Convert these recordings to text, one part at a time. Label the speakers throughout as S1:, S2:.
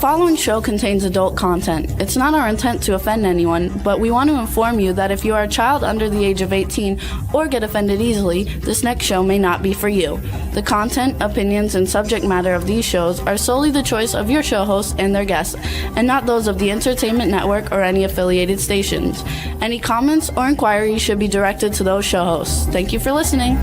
S1: following show contains adult content. It's not our intent to offend anyone, but we want to inform you that if you are a child under the age of 18 or get offended easily, this next show may not be for you. The content, opinions, and subject matter of these shows are solely the choice of your show hosts and their guests, and not those of the Entertainment Network or any affiliated stations. Any comments or inquiries should be directed to those show hosts. Thank you for listening.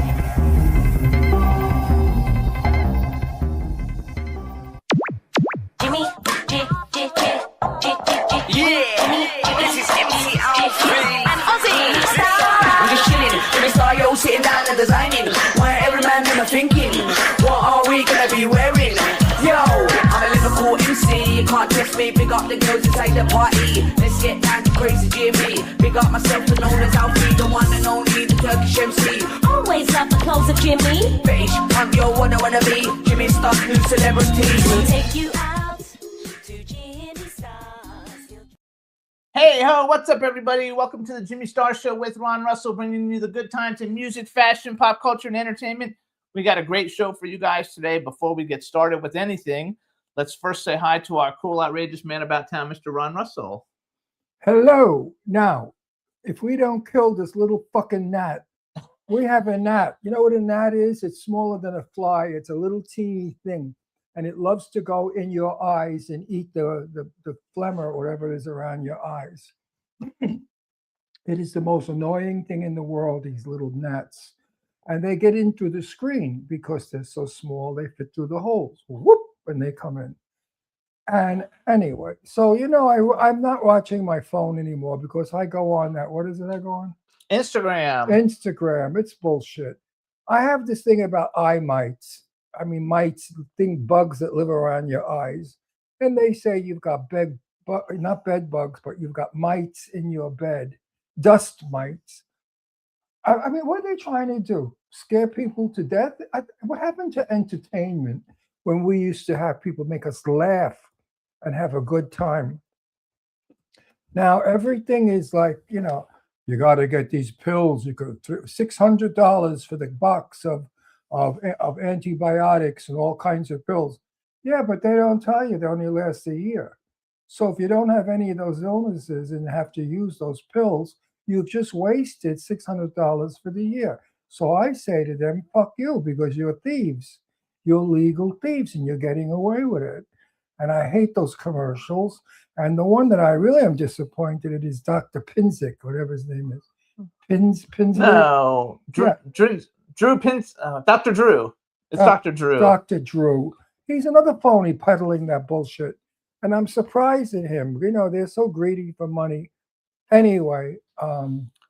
S2: Sitting down and designing, where every man in thinking, what are we gonna be wearing? Yo, I'm a Liverpool MC, you can't test me. Big up the girls inside the party. Let's get down to crazy Jimmy. Big up myself and known as Alfie, the one and only, the Turkish MC.
S3: Always love the clothes of Jimmy.
S2: Bitch, I'm your wanna be. Jimmy Star, new celebrity.
S3: We'll take you out to Jimmy Star's.
S4: Hey ho, what's up everybody? Welcome to the Jimmy Star Show with Ron Russell, bringing you the good times in music, fashion, pop culture, and entertainment. We got a great show for you guys today. Before we get started with anything, let's first say hi to our cool, outrageous man about town, Mr. Ron Russell.
S5: Hello. Now, if we don't kill this little fucking gnat, we have a gnat. You know what a gnat is? It's smaller than a fly. It's a little teeny thing. And it loves to go in your eyes and eat the phlegm or whatever is around your eyes. It is the most annoying thing in the world, these little gnats. And they get into the screen because they're so small, they fit through the holes. Whoop, when they come in. And anyway, so, you know, I'm not watching my phone anymore because I go on that. What is it I go on? Instagram. It's bullshit. I have this thing about eye mites. I mean, mites, bugs that live around your eyes. And they say you've got not bed bugs, but you've got mites in your bed, dust mites. I mean, what are they trying to do? Scare people to death? What happened to entertainment when we used to have people make us laugh and have a good time? Now, everything is like, you know, you got to get these pills. You go $600 for the box of antibiotics and all kinds of pills. Yeah, but they don't tell you they only last a year. So if you don't have any of those illnesses and have to use those pills, you've just wasted $600 for the year. So I say to them, fuck you, because you're thieves. You're legal thieves and you're getting away with it. And I hate those commercials. And the one that I really am disappointed in is Dr. Pinzik, whatever his name is. Pinzik?
S4: No, Drew Pins, Dr. Drew. It's Dr. Drew.
S5: Dr. Drew. He's another phony peddling that bullshit. And I'm surprised at him. You know, they're so greedy for money. Anyway.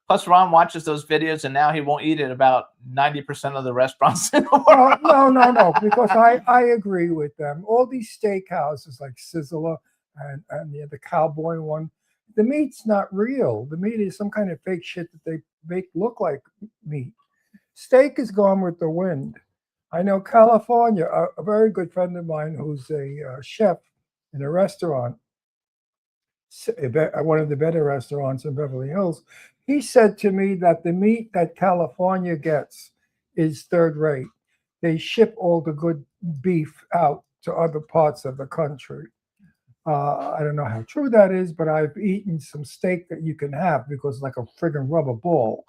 S4: Plus, Ron watches those videos and now he won't eat at about 90% of the restaurants in the world.
S5: No, because I agree with them. All these steakhouses like Sizzler and the Cowboy one, the meat's not real. The meat is some kind of fake shit that they make look like meat. Steak is gone with the wind. I know California, a very good friend of mine who's a chef in a restaurant, one of the better restaurants in Beverly Hills, he said to me that the meat that California gets is third rate. They ship all the good beef out to other parts of the country. I don't know how true that is, but I've eaten some steak that you can have because it's like a friggin' rubber ball.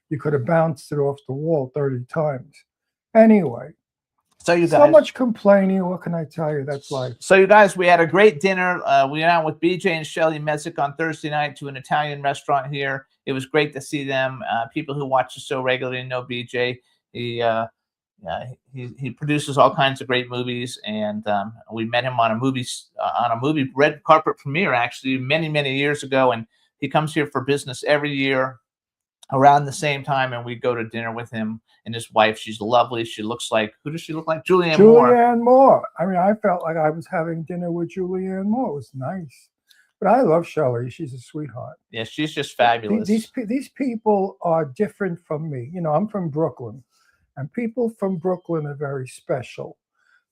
S5: You could have bounced it off the wall 30 times. Anyway,
S4: so you guys,
S5: so much complaining. What can I tell you? That's life.
S4: So you guys, we had a great dinner. We went out with BJ and Shelly Messick on Thursday night to an Italian restaurant here. It was great to see them. People who watch the show regularly know BJ. He produces all kinds of great movies, and we met him on a movie red carpet premiere actually many years ago. And he comes here for business every year around the same time, and we go to dinner with him and his wife. She's lovely. She looks like, who does she look like? Julianne
S5: Moore. I mean, I felt like I was having dinner with Julianne Moore. It was nice. But I love Shelley. She's a sweetheart.
S4: Yeah, she's just fabulous.
S5: These people are different from me. You know, I'm from Brooklyn, and people from Brooklyn are very special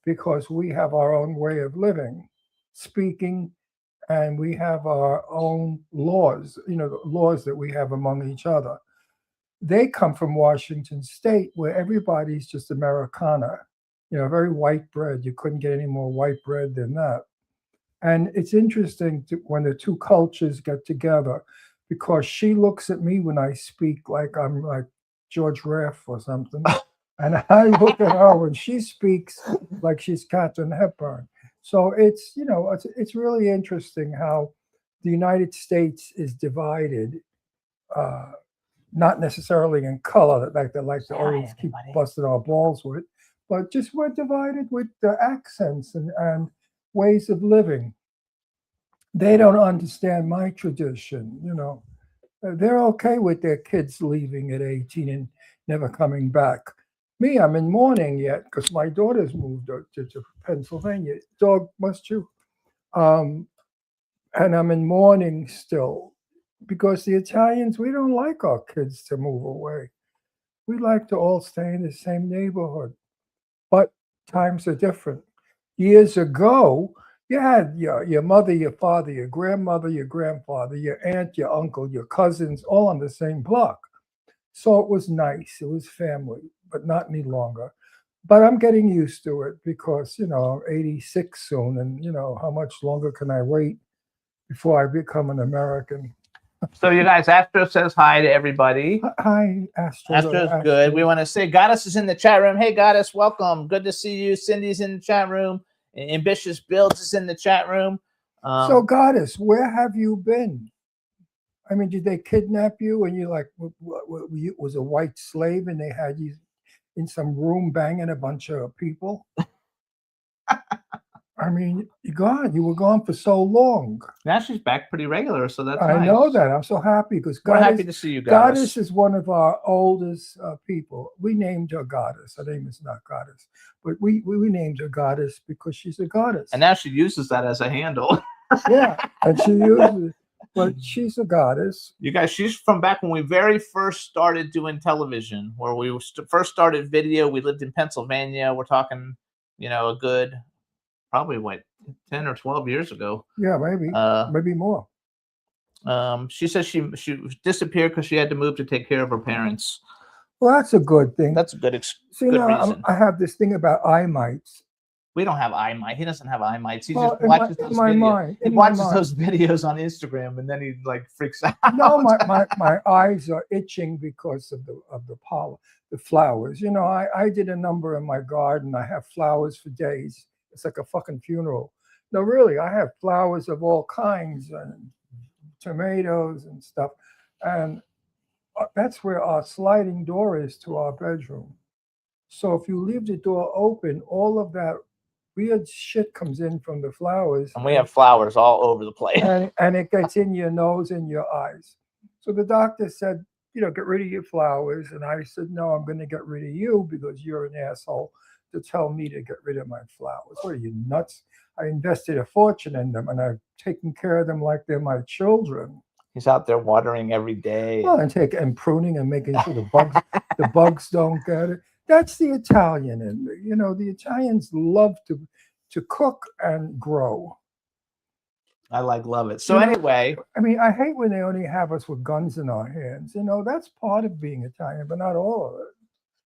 S5: because we have our own way of living, speaking, and we have our own laws, you know, the laws that we have among each other. They come from Washington State, where everybody's just Americana, you know, very white bread. You couldn't get any more white bread than that. And it's interesting when the two cultures get together, because she looks at me when I speak like I'm like George Raff or something. And I look at her when she speaks like she's Katharine Hepburn. So it's, you know, it's really interesting how the United States is divided, not necessarily in color, like they like to always keep busting our balls with, but just we're divided with the accents and ways of living. They don't understand my tradition, you know. They're okay with their kids leaving at 18 and never coming back. Me, I'm in mourning yet because my daughter's moved to Pennsylvania. Dog, must you? And I'm in mourning still because the Italians, we don't like our kids to move away. We like to all stay in the same neighborhood. But times are different. Years ago, you had your mother, your father, your grandmother, your grandfather, your aunt, your uncle, your cousins, all on the same block. So it was nice. It was family, but not any longer. But I'm getting used to it because, you know, I'm 86 soon. And, you know, how much longer can I wait before I become an American?
S4: So you guys, Astro says hi to everybody.
S5: Hi, Astro.
S4: Astro's good. We want to say Goddess is in the chat room. Hey, Goddess, welcome. Good to see you. Cindy's in the chat room. Ambitious Builds is in the chat room.
S5: So, Goddess, where have you been? I mean, did they kidnap you and you like was a white slave and they had you in some room banging a bunch of people? I mean, you were gone for so long.
S4: Now she's back pretty regular, so that's
S5: I
S4: nice.
S5: know that. I'm so happy because
S4: We're happy to see you, Goddess.
S5: Goddess is one of our oldest people. We named her Goddess. Her name is not Goddess, but we named her Goddess because she's a goddess.
S4: And now she uses that as a handle.
S5: Yeah, and she uses it. But she's a goddess.
S4: You guys, she's from back when we very first started doing television, where we first started video. We lived in Pennsylvania. We're talking, you know, a good, probably what, 10 or 12 years ago.
S5: Yeah, maybe more.
S4: She says she disappeared because she had to move to take care of her parents.
S5: Well, that's a good thing.
S4: That's a good
S5: See,
S4: good
S5: now
S4: reason.
S5: I have this thing about eye mites.
S4: We don't have eye mites. He doesn't have eye mites. He
S5: Well,
S4: just watches those videos. He
S5: in my
S4: watches
S5: mind.
S4: those videos on Instagram and then he like freaks out.
S5: No, my eyes are itching because of the pollen, the flowers. You know, I did a number in my garden. I have flowers for days. It's like a fucking funeral. No, really, I have flowers of all kinds and tomatoes and stuff. And that's where our sliding door is to our bedroom. So if you leave the door open, all of that weird shit comes in from the flowers.
S4: And we have flowers all over the place.
S5: And it gets in your nose and your eyes. So the doctor said, you know, get rid of your flowers. And I said, no, I'm going to get rid of you because you're an asshole to tell me to get rid of my flowers. What are you, nuts? I invested a fortune in them and I've taken care of them like they're my children.
S4: He's out there watering every day.
S5: Well, and pruning and making sure the bugs don't get it. That's the Italian in me. You know, the Italians love to cook and grow.
S4: I love it. So anyway,
S5: I mean, I hate when they only have us with guns in our hands. You know, that's part of being Italian, but not all of it.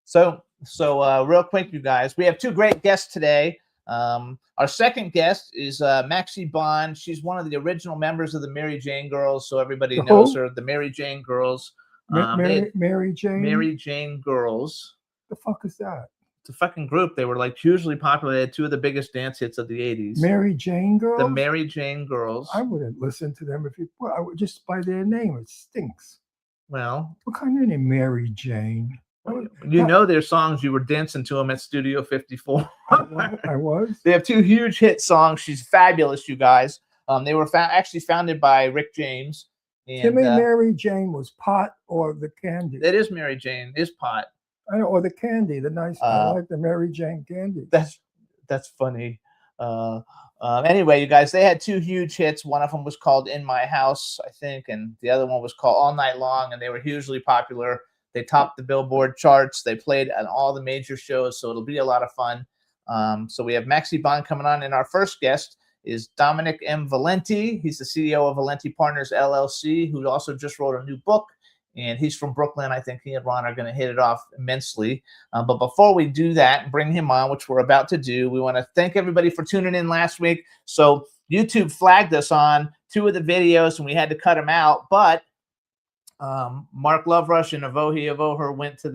S4: So real quick, you guys, we have two great guests today. Our second guest is Maxie Bond. She's one of the original members of the Mary Jane Girls, so everybody knows her. The Mary Jane Girls.
S5: Mary Jane?
S4: Mary Jane Girls.
S5: The fuck is that?
S4: It's a fucking group. They were like hugely popular. They had two of the biggest dance hits of the 80s.
S5: Mary Jane Girls?
S4: The Mary Jane Girls.
S5: I wouldn't listen to them if you just by their name. It stinks.
S4: Well,
S5: what kind of name, Mary Jane?
S4: You know their songs. You were dancing to them at Studio 54.
S5: I was.
S4: They have two huge hit songs. She's fabulous, you guys. They were actually founded by Rick James. And,
S5: to me, Mary Jane was pot or the candy.
S4: It is Mary Jane. Is pot.
S5: I know, or the candy, the nice. I like the Mary Jane candy.
S4: That's funny. Anyway, you guys, they had two huge hits. One of them was called "In My House," I think, and the other one was called "All Night Long," and they were hugely popular. They topped the Billboard charts. They played at all the major shows, so it'll be a lot of fun. So we have Maxie Bond coming on, and our first guest is Dominic M. Valenti. He's the CEO of Valenti Partners LLC, who also just wrote a new book. and he's from Brooklyn. I think he and Ron are going to hit it off immensely. But before we do that and bring him on, which we're about to do, we want to thank everybody for tuning in last week. So YouTube flagged us on 2 of the videos, and we had to cut them out. But Mark Loverush and Avohi Avoher went to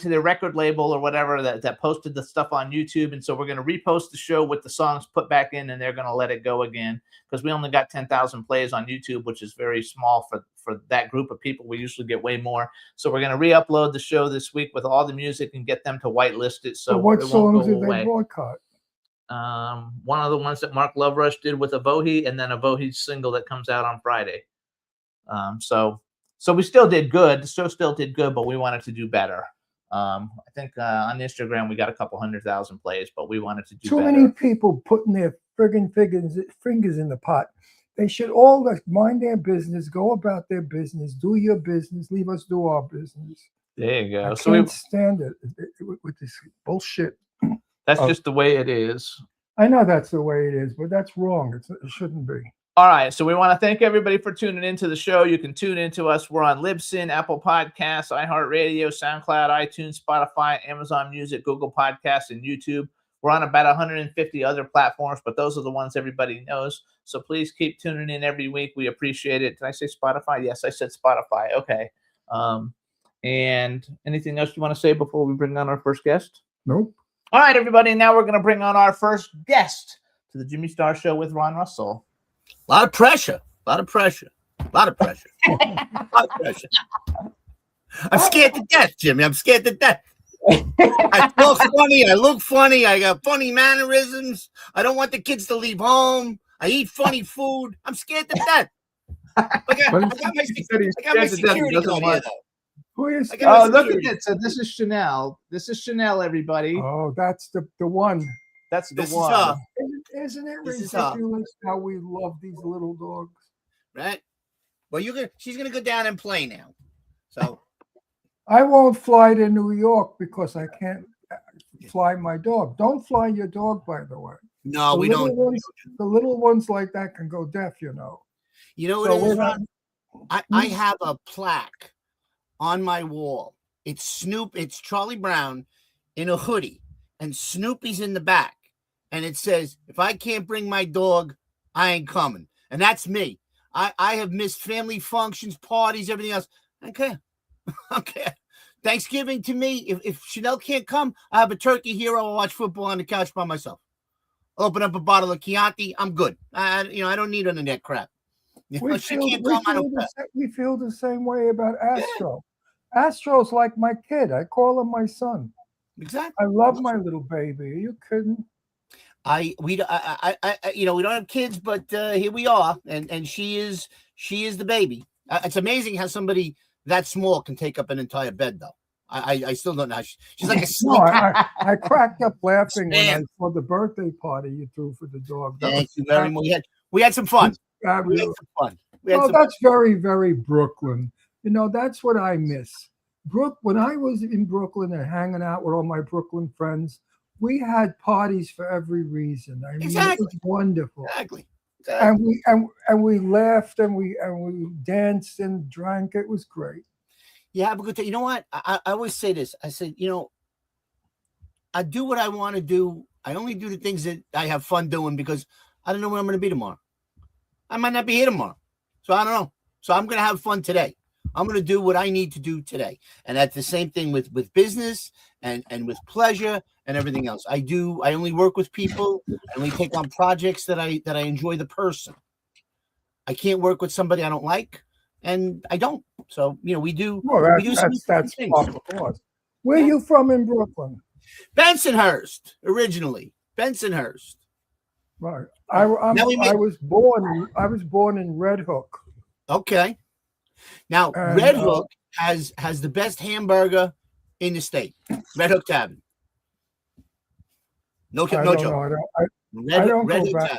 S4: their record label or whatever that posted the stuff on YouTube. And so we're going to repost the show with the songs put back in, and they're going to let it go again because we only got 10,000 plays on YouTube, which is very small for that group of people. We usually get way more. So we're going to re-upload the show this week with all the music and get them to whitelist it. So
S5: what
S4: it won't
S5: songs
S4: go
S5: did
S4: away.
S5: they boycott?
S4: One of the ones that Mark Loverush did with Avohi, and then Avohi's single that comes out on Friday. So we still did good. The show still did good, but we wanted to do better. I think on Instagram we got a couple 100,000 plays, but we wanted to do
S5: Too
S4: better.
S5: many people putting their friggin' fingers in the pot. They should all mind their business, go about their business, do your business, leave us do our business.
S4: There you go.
S5: I
S4: So
S5: can't stand it with this bullshit.
S4: that's just the way it is.
S5: I know that's the way it is, but that's wrong. It shouldn't be.
S4: All right, so we want to thank everybody for tuning into the show. You can tune into us. We're on Libsyn, Apple Podcasts, iHeartRadio, SoundCloud, iTunes, Spotify, Amazon Music, Google Podcasts, and YouTube. We're on about 150 other platforms, but those are the ones everybody knows. So please keep tuning in every week. We appreciate it. Did I say Spotify? Yes, I said Spotify. Okay. And anything else you want to say before we bring on our first guest?
S5: Nope.
S4: All right, everybody. Now we're going to bring on our first guest to the Jimmy Star Show with Ron Russell.
S6: A lot of pressure. I'm scared to death, Jimmy. I'm scared to death. I talk funny. I look funny. I got funny mannerisms. I don't want the kids to leave home. I eat funny food. I'm scared to death. I got my security guard here, though.
S5: Who is?
S6: I got
S4: Oh, look at
S6: security.
S4: this. So this is Chanel. This is Chanel, everybody.
S5: Oh, that's the one.
S4: That's the
S6: This is
S4: one.
S6: her,
S5: Isn't it
S6: This is her.
S5: ridiculous how we love these little dogs?
S6: right? Well, she's gonna go down and play now. So
S5: I won't fly to New York because I can't fly my dog. Don't fly your dog, by the way.
S6: no,
S5: The
S6: we
S5: little
S6: don't.
S5: ones- the little ones like that can go deaf, you know.
S6: You know what
S5: So
S6: it
S5: we're
S6: is,
S5: not-
S6: Ron? I have a plaque on my wall. It's Snoop. It's Charlie Brown in a hoodie, and Snoopy's in the back, and it says, "If I can't bring my dog, I ain't coming." And that's me. I have missed family functions, parties, everything else. I don't care. I don't care. Thanksgiving to me, if Chanel can't come, I have a turkey here. I'll watch football on the couch by myself. I'll open up a bottle of Chianti. I'm good. I don't need none of that crap. You know,
S5: We
S6: she
S5: feel,
S6: can't
S5: we,
S6: come. I
S5: feel
S6: don't care.
S5: we feel the same way about Astro. Astro's like my kid. I call him my son.
S6: Exactly.
S5: I love my little baby. Are you kidding?
S6: We don't have kids, but here we are, and she is the baby. It's amazing how somebody that small can take up an entire bed, though. I still don't know. She's like a
S5: No,
S6: snake.
S5: I cracked up laughing when I
S6: Man.
S5: saw the birthday party you threw for the dog. That
S6: Thank
S5: was
S6: you very much. We had some fun. We had
S5: fabulous.
S6: some fun. We had
S5: Well,
S6: some
S5: that's very, very Brooklyn. You know, that's what I miss. When I was in Brooklyn and hanging out with all my Brooklyn friends, we had parties for every reason. I mean, it
S6: Exactly.
S5: was wonderful.
S6: Exactly.
S5: And we laughed and we danced and drank. It was great.
S6: You have a good time. You know what? I always say this. I said, I do what I want to do. I only do the things that I have fun doing because I don't know where I'm going to be tomorrow. I might not be here tomorrow. So I don't know. So I'm going to have fun today. I'm going to do what I need to do today. And that's the same thing with business and with pleasure and everything else. I only work with people. I only take on projects that I enjoy the person. I can't work with somebody I don't like, and I don't. So, we do.
S5: Well,
S6: we do some
S5: that's
S6: things.
S5: of course. Where are you from in Brooklyn?
S6: Bensonhurst, originally. Bensonhurst.
S5: Right.
S6: Now we
S5: I
S6: make-
S5: was born in Red Hook.
S6: Okay. Now,
S5: And,
S6: Red Hook has the best hamburger in the state. Red Hook Tavern. No
S5: I
S6: joke.
S5: don't know. I don't
S6: Red
S5: go
S6: Hook
S5: back.
S6: Tavern.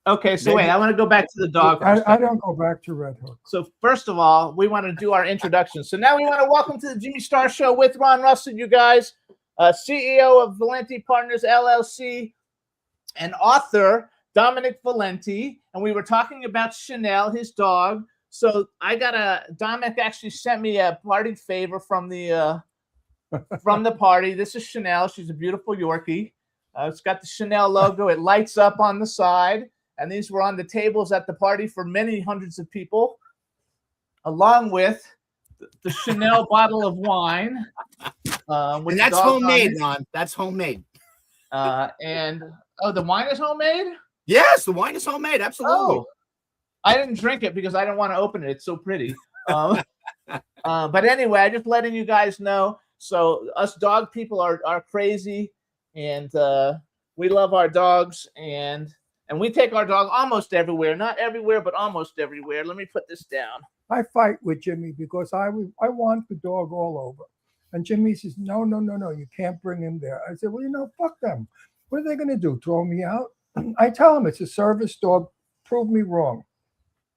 S4: Okay, so wait, I want to go back to the dog.
S5: I don't go back to Red Hook.
S4: So first of all, we want to do our introduction. So now we want to welcome to the Jimmy Star Show with Ron Russell, you guys, CEO of Valenti Partners LLC, and author Dominic Valenti. And we were talking about Chanel, his dog, So I got Dominic actually sent me a party favor from the party. This is Chanel. She's a beautiful Yorkie. It's got the Chanel logo. It lights up on the side. And these were on the tables at the party for many hundreds of people, along with the Chanel bottle of wine.
S6: And that's homemade, Ron. That's homemade.
S4: And the wine is homemade?
S6: Yes, the wine is homemade. Absolutely.
S4: Oh, I didn't drink it because I didn't want to open it. It's so pretty. But anyway, I'm just letting you guys know. So us dog people are crazy, and we love our dogs, and we take our dog almost everywhere. Not everywhere, but almost everywhere. Let me put this down.
S5: I fight with Jimmy because I want the dog all over. And Jimmy says, no, you can't bring him there. I said, well, fuck them. What are they going to do? Throw me out? I tell them it's a service dog. Prove me wrong.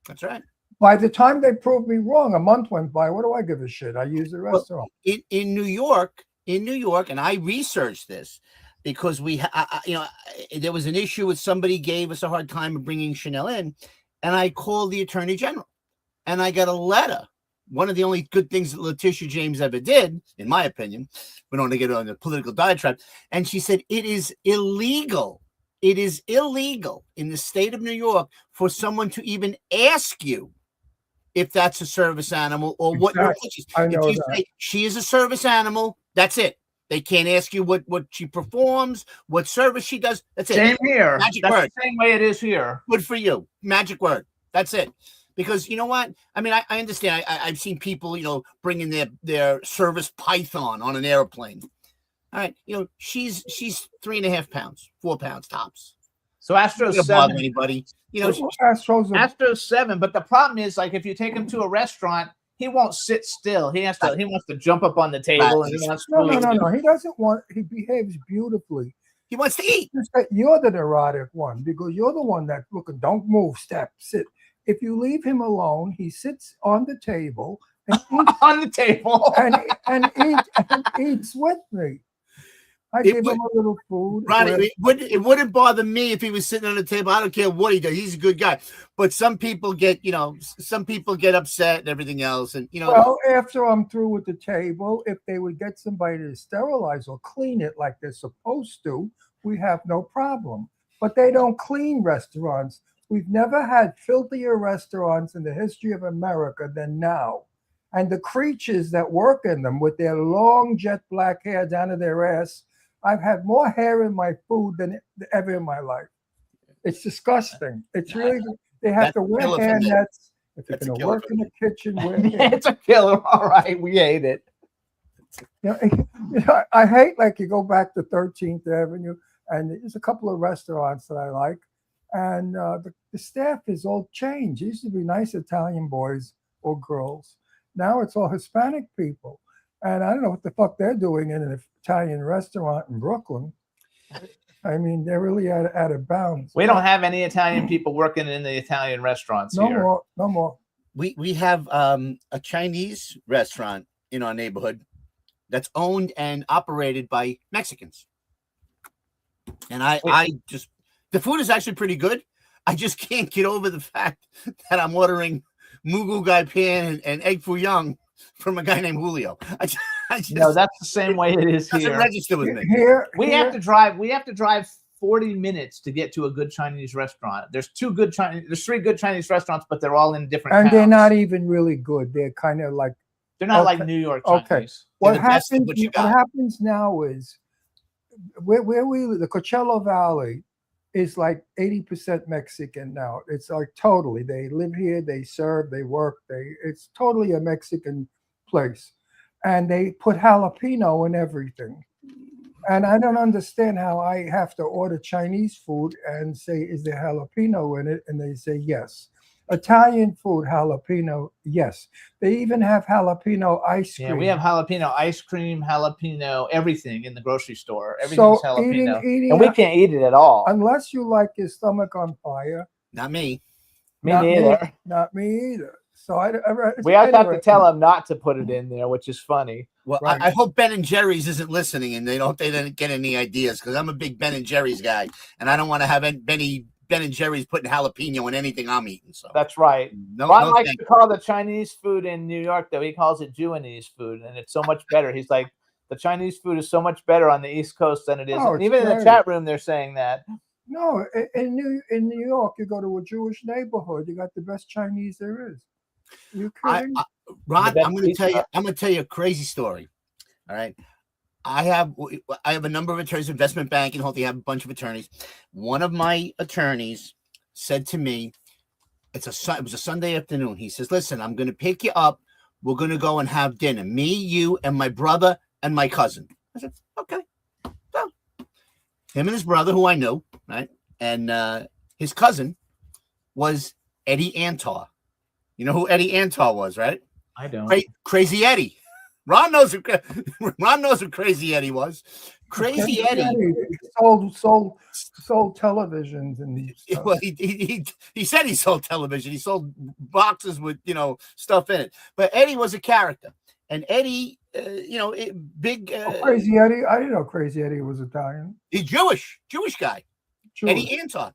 S6: That's right.
S5: By the time they prove me wrong, a month went by. What do I give a shit? I use the restaurant.
S6: In New York, and I researched this because there was an issue with somebody gave us a hard time of bringing Chanel in, and I called the Attorney General, and I got a letter. One of the only good things that Letitia James ever did, in my opinion, we don't want to get on the political diatribe, and she said it is illegal. It is illegal in the state of New York for someone to even ask you if that's a service animal or what your is.
S5: I know
S6: if you
S5: that.
S6: say she is a service animal, that's it. They can't ask you what she performs, what service she does. That's it.
S4: Same here.
S6: Magic
S4: That's
S6: word.
S4: the same way it is here.
S6: Good for you. Magic word. That's it. Because you know what? I mean, I understand. I've seen people, bringing their service python on an airplane. All right. She's 3.5 pounds, 4 pounds tops.
S4: So Astro's
S6: Doesn't bother
S4: 7.
S6: anybody.
S5: Astros,
S4: Astro's 7, but the problem is, like, if you take him to a restaurant, he won't sit still. He wants to jump up on the table and he wants
S5: no.
S4: food.
S5: He doesn't want. He behaves beautifully.
S6: He wants to eat.
S5: You're the neurotic one because you're the one that don't move, step, sit. If you leave him alone, he sits on the table and eats,
S4: On the table.
S5: and eats with me. I give him a little food.
S6: Ronnie, it wouldn't bother me if he was sitting on the table. I don't care what he does. He's a good guy. But some people get upset and everything else. And
S5: Well, after I'm through with the table, if they would get somebody to sterilize or clean it like they're supposed to, we have no problem. But they don't clean restaurants. We've never had filthier restaurants in the history of America than now. And the creatures that work in them with their long jet black hair down to their ass, I've had more hair in my food than ever in my life. It's disgusting. It's really, they have to wear hair nets. If they're going to work in the kitchen,
S4: It's a killer. All right. We ate it.
S5: I hate, like, you go back to 13th Avenue and there's a couple of restaurants that I like. And the staff is all changed. It used to be nice Italian boys or girls. Now it's all Hispanic people. And I don't know what the fuck they're doing in an Italian restaurant in Brooklyn. I mean, they're really out of bounds.
S4: We don't have any Italian people working in the Italian restaurants
S5: No
S4: here.
S5: more.
S6: we have a Chinese restaurant in our neighborhood that's owned and operated by Mexicans. And the food is actually pretty good. I just can't get over the fact that I'm ordering mugu gai pan and egg foo young from a guy named Julio. I just
S4: No, that's the same way it is
S6: doesn't
S4: here.
S6: register with me.
S4: We have to drive 40 minutes to get to a good Chinese restaurant. There's 3 good Chinese restaurants, but they're all in different
S5: And
S4: towns.
S5: they're not even really good. They're kind of like,
S4: They're not
S5: okay.
S4: like New York
S5: Okay.
S4: Chinese.
S5: what
S6: the best of
S5: happens,
S6: what you
S5: what
S6: got.
S5: happens now is where we live, the Coachella Valley is like 80% Mexican now. It's like totally, they live here, they serve, they work, it's totally a Mexican place. And they put jalapeno in everything. And I don't understand how I have to order Chinese food and say, is there jalapeno in it? And they say, yes. Italian food, jalapeno, yes. They even have jalapeno ice cream.
S4: Yeah, we have jalapeno ice cream, jalapeno everything in the grocery store. Everything's
S5: So
S4: jalapeno.
S5: eating
S4: And we can't eat it at all.
S5: unless you like your stomach on fire.
S6: Not me.
S4: Me neither.
S5: Not me either. So
S4: We also have to
S5: anyway.
S4: tell them not to put it in there, which is funny.
S6: Well,
S5: Right.
S6: I hope Ben and Jerry's isn't listening and they didn't get any ideas because I'm a big Ben and Jerry's guy and I don't want to have Ben Ben and Jerry's putting jalapeno in anything I'm eating. So
S4: That's right.
S6: no,
S4: Ron
S6: no
S4: likes
S6: thank
S4: to call the Chinese food in New York, though. He calls it Jewanese food, and it's so much better. He's like, the Chinese food is so much better on the East Coast than it is.
S5: Oh,
S4: And
S5: it's
S4: even in the
S5: great.
S4: chat room, they're saying that.
S5: No, in New York, you go to a Jewish neighborhood, you got the best Chinese there is. You kidding?
S6: Ron,
S4: best
S6: I'm going to tell you.
S4: pizza.
S6: I'm going to tell you a crazy story. All right. I have a number of attorneys, investment banking, hopefully I have a bunch of attorneys. One of my attorneys said to me, it was a Sunday afternoon. He says, listen, I'm going to pick you up. We're going to go and have dinner. Me, you, and my brother and my cousin. I said, okay. So him and his brother, who I knew, right? And his cousin was Eddie Antar. You know who Eddie Antar was, right?
S4: I don't.
S6: Crazy Eddie. Ron knows who Crazy Eddie was. Crazy Eddie.
S5: sold televisions and stuff.
S6: Well, he said he sold television. He sold boxes with stuff in it. But Eddie was a character, and Eddie, big.
S5: Crazy Eddie. I didn't know Crazy Eddie was Italian.
S6: He's Jewish guy.
S5: Jewish.
S6: Eddie Antar,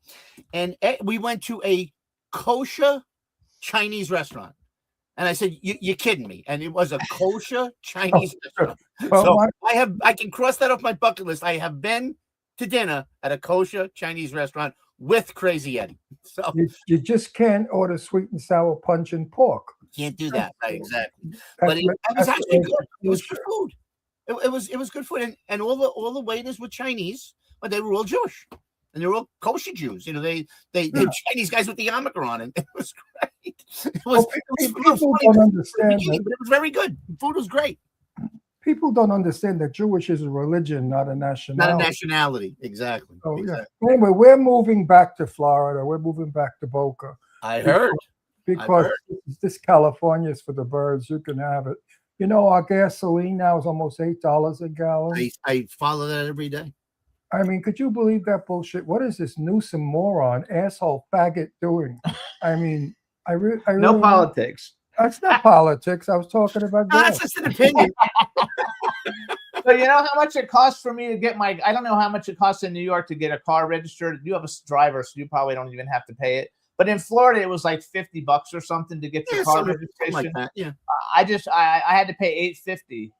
S6: and we went to a kosher Chinese restaurant. And I said, "You're kidding me!" And it was a kosher Chinese restaurant.
S5: Well,
S6: So I can cross that off my bucket list. I have been to dinner at a kosher Chinese restaurant with Crazy Eddie. So
S5: you just can't order sweet and sour punch and pork.
S6: can't do that, right? Exactly.
S5: That's
S6: But it
S5: what-
S6: was
S5: that's
S6: actually
S5: what-
S6: good. It was good food. It was good food, and all the waiters were Chinese, but they were all Jewish. And they're all kosher Jews. They're Chinese guys with the yarmulke on, and it was great. It was
S5: people
S6: funny
S5: don't
S6: at
S5: understand
S6: the beginning,
S5: that.
S6: but it was very good. Food was great.
S5: People don't understand that Jewish is a religion, not a nationality.
S6: Not a nationality. Exactly.
S5: Oh, yeah.
S6: Exactly.
S5: Anyway, we're moving back to Florida. We're moving back to Boca
S6: I heard.
S5: because
S6: heard.
S5: this California is for the birds. You can have it. Our gasoline now is almost $8 a gallon.
S6: I follow that every day.
S5: I mean, could you believe that bullshit? What is this Newsom moron, asshole, faggot doing? I mean, I really
S4: No politics.
S5: That's not politics. I was talking about
S6: No, that's
S5: gas.
S6: just an opinion.
S4: So you know how much it costs for me to get I don't know how much it costs in New York to get a car registered. You have a driver, so you probably don't even have to pay it. But in Florida, it was like $50 or something to get your car
S6: Something
S4: registration.
S6: like that. Yeah.
S4: I had to pay $850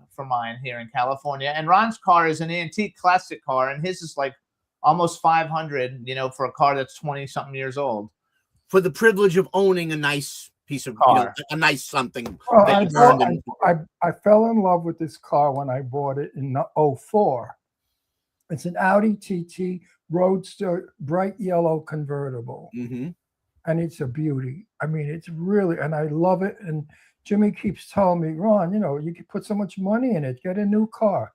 S4: for mine here in California. And Ron's car is an antique classic car, and his is like almost $500, for a car that's 20 something years old.
S6: For the privilege of owning a nice piece of
S4: Car.
S6: a nice something.
S5: Well,
S6: that you earned in-
S5: I fell in love with this car when I bought it in '04. It's an Audi TT Roadster, bright yellow convertible,
S6: Mhm.
S5: and it's a beauty. I mean, it's really, and I love it. And Jimmy keeps telling me, Ron, you can put so much money in it. Get a new car.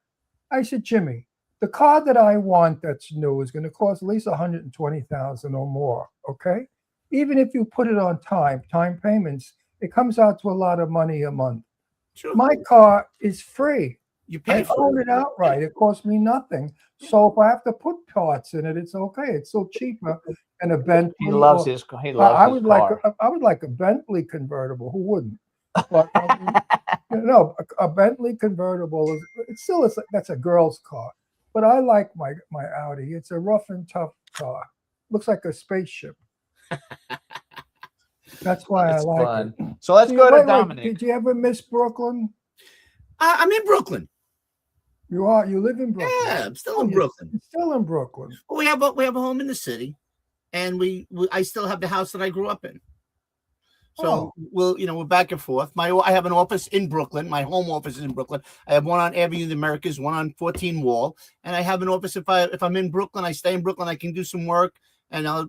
S5: I said, Jimmy, the car that I want that's new is going to cost at least $120,000 or more. Okay, even if you put it on time payments, it comes out to a lot of money a month.
S6: Sure.
S5: My car is free.
S6: You pay
S5: I
S6: for
S5: own it outright. It costs me nothing. So if I have to put parts in it, it's okay. It's still cheaper than a Bentley.
S4: He loves
S5: or-
S4: his car.
S5: I would like a Bentley convertible. Who wouldn't? But, a Bentley convertible that's a girl's car. But I like my Audi. It's a rough and tough car. Looks like a spaceship. That's why I like
S4: fun.
S5: it.
S4: So let's go to Dominic.
S5: Did you ever miss Brooklyn?
S6: I'm in Brooklyn.
S5: You live in Brooklyn.
S6: Yeah, I'm still in
S5: you're
S6: Brooklyn.
S5: Still in Brooklyn.
S6: Well, we have a home in the city, and I still have the house that I grew up in. So we're back and forth. I have an office in Brooklyn. My home office is in Brooklyn. I have one on Avenue of the Americas, one on 14 Wall, and I have an office if I'm in Brooklyn, I stay in Brooklyn. I can do some work, and I'll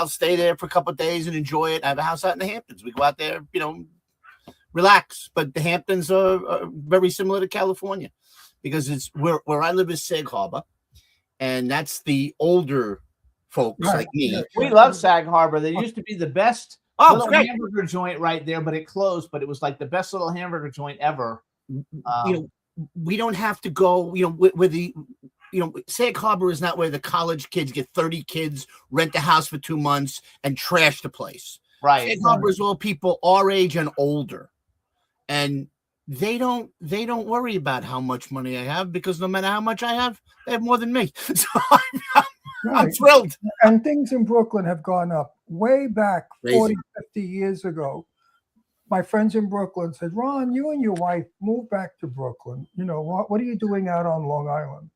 S6: stay there for a couple of days and enjoy it. I have a house out in the Hamptons. We go out there, relax. But the Hamptons are very similar to California because it's where I live is Sag Harbor, and that's the older folks like me.
S4: We love Sag Harbor. There used to be the best
S6: Oh, it's
S4: little
S6: great.
S4: hamburger joint right there, but it closed. But it was like the best little hamburger joint ever.
S6: We don't have to go, with the, Sag Harbor is not where the college kids get 30 kids, rent the house for 2 months, and trash the place.
S4: Right.
S6: Sag Harbor is all people our age and older, and they don't worry about how much money I have because no matter how much I have, they have more than me. So I'm
S5: Right.
S6: thrilled.
S5: And things in Brooklyn have gone up way back
S6: Crazy.
S5: 40, 50 years ago. My friends in Brooklyn said, Ron, you and your wife move back to Brooklyn. You know, what are you doing out on Long Island?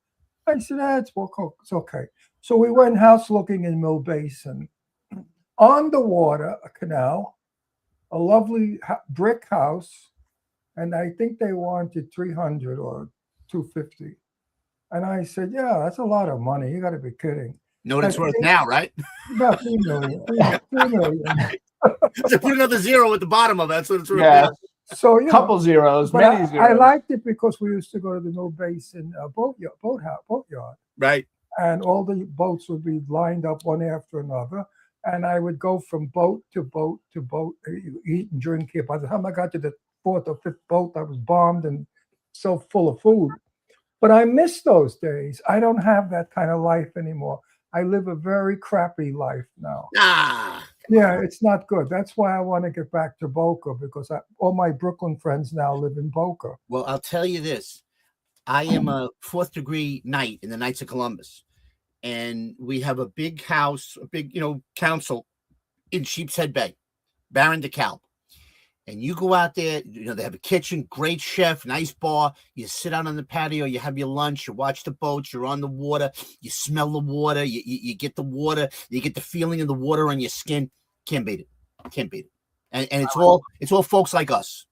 S5: I said, it's okay. So we went house looking in Mill Basin. On the water, a canal, a lovely brick house, and I think they wanted 300 or 250. And I said, yeah, that's a lot of money. You got to be kidding.
S6: Know what it's worth now, right?
S5: About 3 million. 3 million.
S6: So put another zero at the bottom of it. That's what it's worth.
S4: Yeah,
S5: So, you know,
S4: couple zeros,
S5: but
S4: many
S5: I
S4: zeros.
S5: liked it because we used to go to the Mill Basin boatyard,
S6: Right.
S5: and all the boats would be lined up one after another. And I would go from boat to boat to boat, eat and drink here. By the time I got to the 4th or 5th boat, I was bombed and so full of food. But I miss those days. I don't have that kind of life anymore. I live a very crappy life now.
S6: Ah,
S5: Yeah, it's not good. That's why I want to get back to Boca, because all my Brooklyn friends now live in Boca.
S6: well, I'll tell you this. I am a 4th degree knight in the Knights of Columbus. And we have a big house, a big, council in Sheepshead Bay, Baron DeKalb. And you go out there, they have a kitchen, great chef, nice bar. You sit out on the patio, you have your lunch, you watch the boats, you're on the water, you smell the water, you get the water, you get the feeling of the water on your skin. Can't beat it. Can't beat it. And it's all folks like us.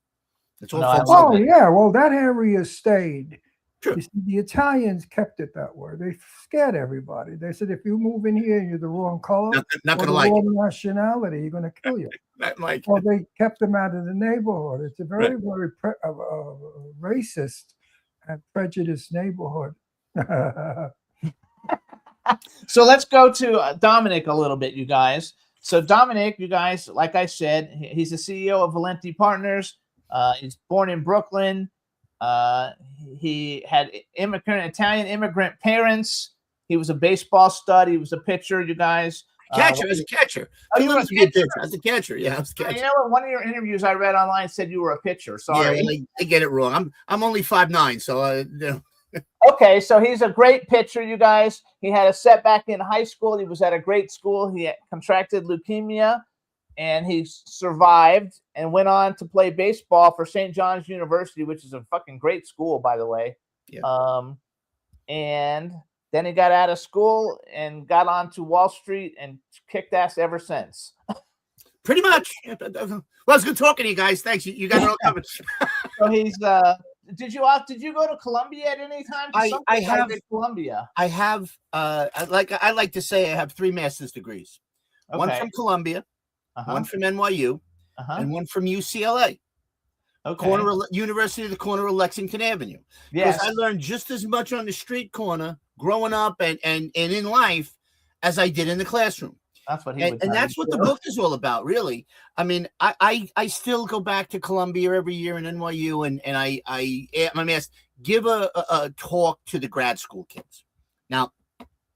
S6: It's all
S4: No, I
S6: folks
S4: love
S6: like
S5: Oh, yeah. Well, that area stayed.
S6: Sure.
S5: You see, the Italians kept it that way. They scared everybody. They said, if you move in here and you're the wrong color,
S6: not
S5: or
S6: gonna
S5: the
S6: like
S5: wrong nationality, you're going to kill you.
S6: it. Like
S5: Well, they kept them out of the neighborhood. It's a very, very racist and prejudiced neighborhood.
S4: So let's go to Dominic a little bit, you guys. So Dominic, you guys, like I said, he's the CEO of Valenti Partners. He's born in Brooklyn. He had Italian immigrant parents. He was a baseball stud. He was a pitcher, you guys.
S6: catcher, as a catcher.
S4: Oh, you were a
S6: pitcher. As a catcher, yeah, I was a catcher.
S4: You know what? One of your interviews I read online said you were a pitcher. Sorry.
S6: Yeah, well, they get it wrong. I'm only 5'9", so
S4: Okay, so he's a great pitcher, you guys. He had a setback in high school. He was at a great school. He had contracted leukemia, and he survived and went on to play baseball for St. John's University, which is a fucking great school, by the way.
S6: Yeah.
S4: And then he got out of school and got onto Wall Street and kicked ass ever since.
S6: pretty much. Well, it's good talking to you guys. Thanks. You got it all covered.
S4: So he's did you go to Columbia at any time? 'Cause some
S6: I
S4: people
S6: have-
S4: did Columbia.
S6: I have I like to say I have 3 master's degrees. One
S4: Okay.
S6: from Columbia,
S4: Uh-huh.
S6: one from NYU,
S4: Uh-huh.
S6: and one from UCLA.
S4: Okay.
S6: University of the corner of Lexington Avenue. Because
S4: Yes.
S6: I learned just as much on the street corner growing up and in life as I did in the classroom.
S4: That's what he
S6: And,
S4: would
S6: and
S4: tell
S6: that's
S4: you,
S6: what the
S4: too.
S6: book is all about, really. I mean, I still go back to Columbia every year and NYU, and I'm asked, give a talk to the grad school kids. Now,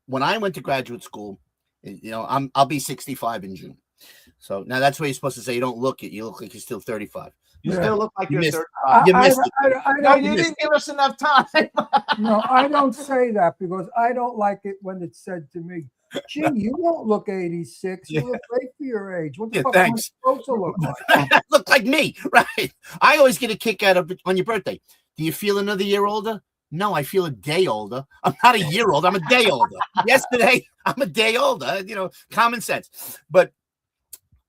S6: when I went to graduate school, I'll be 65 in June. So now that's where you're supposed to say you don't look it. You look like you're still 35.
S4: You
S5: Yeah.
S4: still look like
S6: You
S4: you're
S6: missed-
S4: 35.
S6: You missed it.
S5: I
S4: No,
S5: don't,
S4: you didn't give us enough time.
S5: no, I don't say that because I don't like it when it's said to me, gee, you don't look 86. You
S6: Yeah.
S5: look great for your age. What the
S6: Yeah,
S5: fuck am I
S6: thanks.
S5: supposed to look like?
S6: Look like me, right? I always get a kick out of on your birthday. Do you feel another year older? No, I feel a day older. I'm not a year older. I'm a day older. Yesterday, I'm a day older. Common sense. But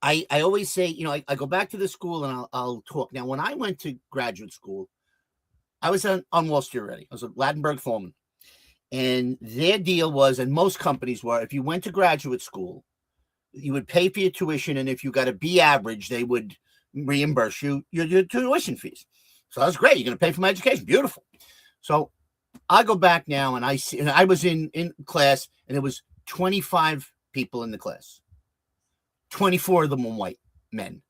S6: I always say, I go back to the school and I'll talk. Now, when I went to graduate school, I was on Wall Street already. I was at Ladenburg Thalmann. And their deal was, and most companies were, if you went to graduate school, you would pay for your tuition. And if you got a B average, they would reimburse you your tuition fees. So that was great. You're going to pay for my education. Beautiful. So I go back now and I see, and I was in class and there was 25 people in the class. 24 of them were white men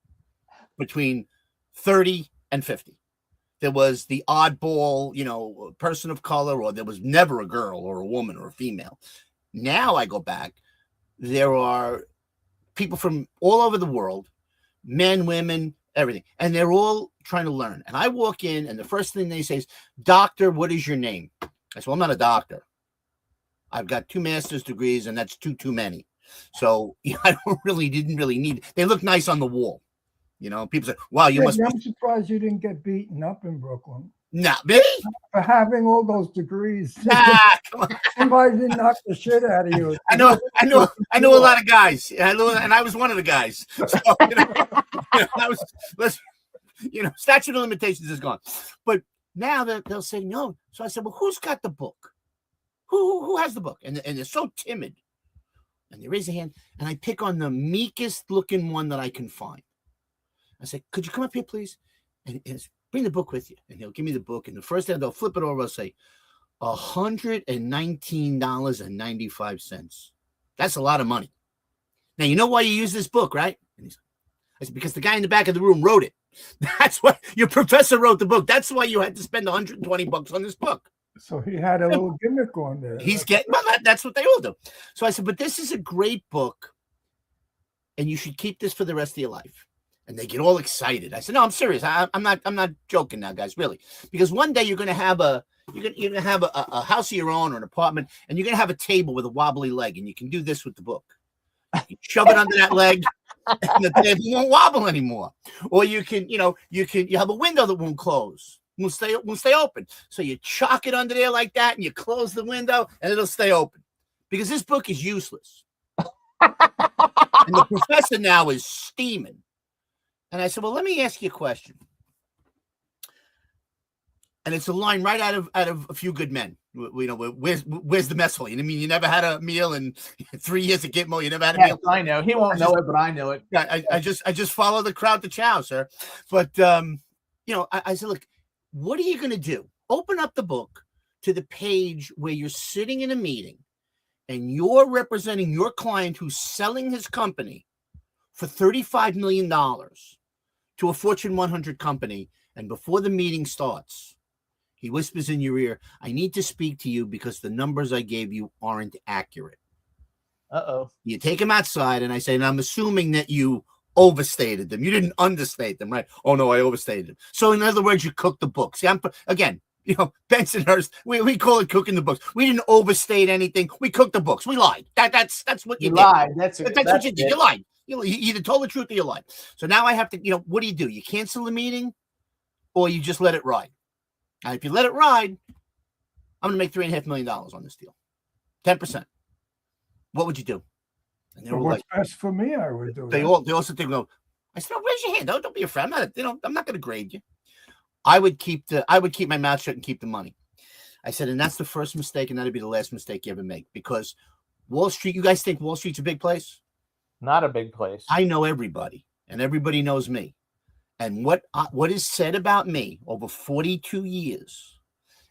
S6: between 30 and 50. There was the oddball, person of color, or there was never a girl or a woman or a female. Now I go back, there are people from all over the world, men, women, everything. And they're all trying to learn. And I walk in and the first thing they say is, doctor, what is your name? I said, well, I'm not a doctor. I've got 2 master's degrees, and that's too many. So I didn't really need. They look nice on the wall. You know, people say, "Wow, you must."
S5: I'm surprised you didn't get beaten up in Brooklyn
S6: Nah, me?
S5: for having all those degrees.
S6: Nah, come on.
S5: Somebody didn't knock the shit out of you.
S6: I know a lot of guys. And I was one of the guys. So, statute of limitations is gone. But now they'll say no. So I said, well, who's got the book? Who has the book? And they're so timid. And they raise their hand, and I pick on the meekest looking one that I can find. I say, could you come up here, please? And bring the book with you. And he'll give me the book. And the first day they'll flip it over, I'll say, $119.95. That's a lot of money. Now, you know why you use this book, right? And I said, because the guy in the back of the room wrote it. That's why your professor wrote the book. That's why you had to spend $120 on this book.
S5: So he had a little gimmick on there.
S6: That's what they all do. So I said, but this is a great book, and you should keep this for the rest of your life. And they get all excited. I said, no, I'm serious. I'm not joking now, guys, really. Because one day you're gonna have a house of your own or an apartment, and you're gonna have a table with a wobbly leg, and you can do this with the book. You shove it under that leg, and the table won't wobble anymore. Or you have a window that won't close. Will stay open. So you chalk it under there like that, and you close the window, and it'll stay open. Because this book is useless. And the professor now is steaming. And I said, well, let me ask you a question. And it's a line right out of A Few Good Men. Where's the mess hall? I mean, you never had a meal in 3 years at Gitmo. You never had a meal.
S4: I know. He won't know it, but I know it.
S6: I just follow the crowd to chow, sir. But I said, look, what are you going to do? Open up the book to the page where you're sitting in a meeting and you're representing your client who's selling his company for $35 million to a Fortune 100 company. And before the meeting starts, he whispers in your ear, I need to speak to you because the numbers I gave you aren't accurate.
S4: Uh-oh. You
S6: take him outside, and I say, and I'm assuming that you overstated them. You didn't understate them, right? Oh, no, I overstated them. So, in other words, you cooked the books. See, Bensonhurst, we call it cooking the books. We didn't overstate anything. We cooked the books. We lied. That's what you did.
S4: Lied.
S6: That's what you did. You lied. You either told the truth or you lied. So now I have to, what do? You cancel the meeting or you just let it ride? Now, if you let it ride, I'm going to make $3.5 million on this deal. 10%. What would you do? And they were
S5: what's best for me, I would do.
S6: They also think, I said, raise your hand. Don't be afraid. I'm not going to grade you. I would keep my mouth shut and keep the money. I said, and that's the first mistake, and that'd be the last mistake you ever make, because Wall Street, you guys think Wall Street's a big place?
S4: Not a big place.
S6: I know everybody, and everybody knows me. And what is said about me over 42 years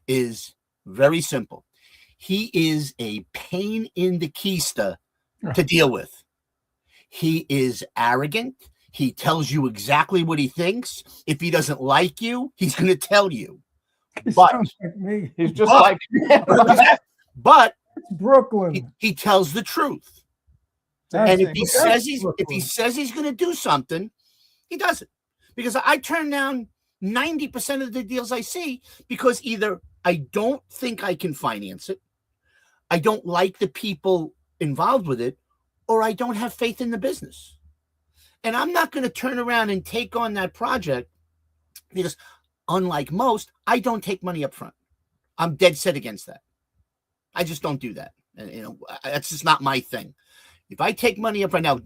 S6: is very simple. He is a pain in the keister to deal with. He is arrogant. He tells you exactly what he thinks. If he doesn't like you, he's going to tell you.
S5: Sounds like me.
S4: He's just like
S6: but
S5: it's Brooklyn.
S6: He tells the truth. And if he says he's going to do something, he does it. Because I turn down 90% of the deals I see because either I don't think I can finance it, I don't like the people involved with it, or I don't have faith in the business. And I'm not going to turn around and take on that project because, unlike most, I don't take money up front. I'm dead set against that. I just don't do that. And that's just not my thing. If I take money up right now,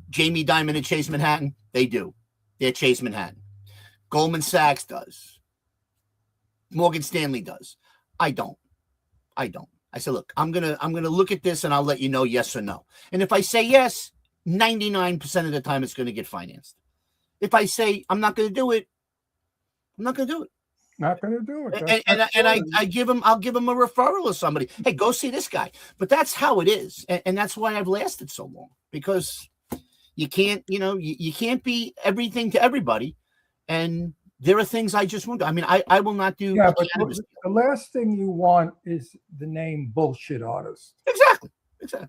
S6: Jamie Dimon and Chase Manhattan, they do. They're Chase Manhattan. Goldman Sachs does. Morgan Stanley does. I don't. I said, look, I'm gonna look at this and I'll let you know yes or no. And if I say yes, 99% of the time it's going to get financed. If I say I'm not going to do it, I'm not going to do it.
S5: Not going to do it.
S6: I'll give him a referral of somebody. Hey, go see this guy. But that's how it is, and that's why I've lasted so long, because you can't, you can't be everything to everybody, and there are things I just won't do. I mean, I will not do.
S5: Yeah, but the last thing you want is the name bullshit artist.
S6: Exactly.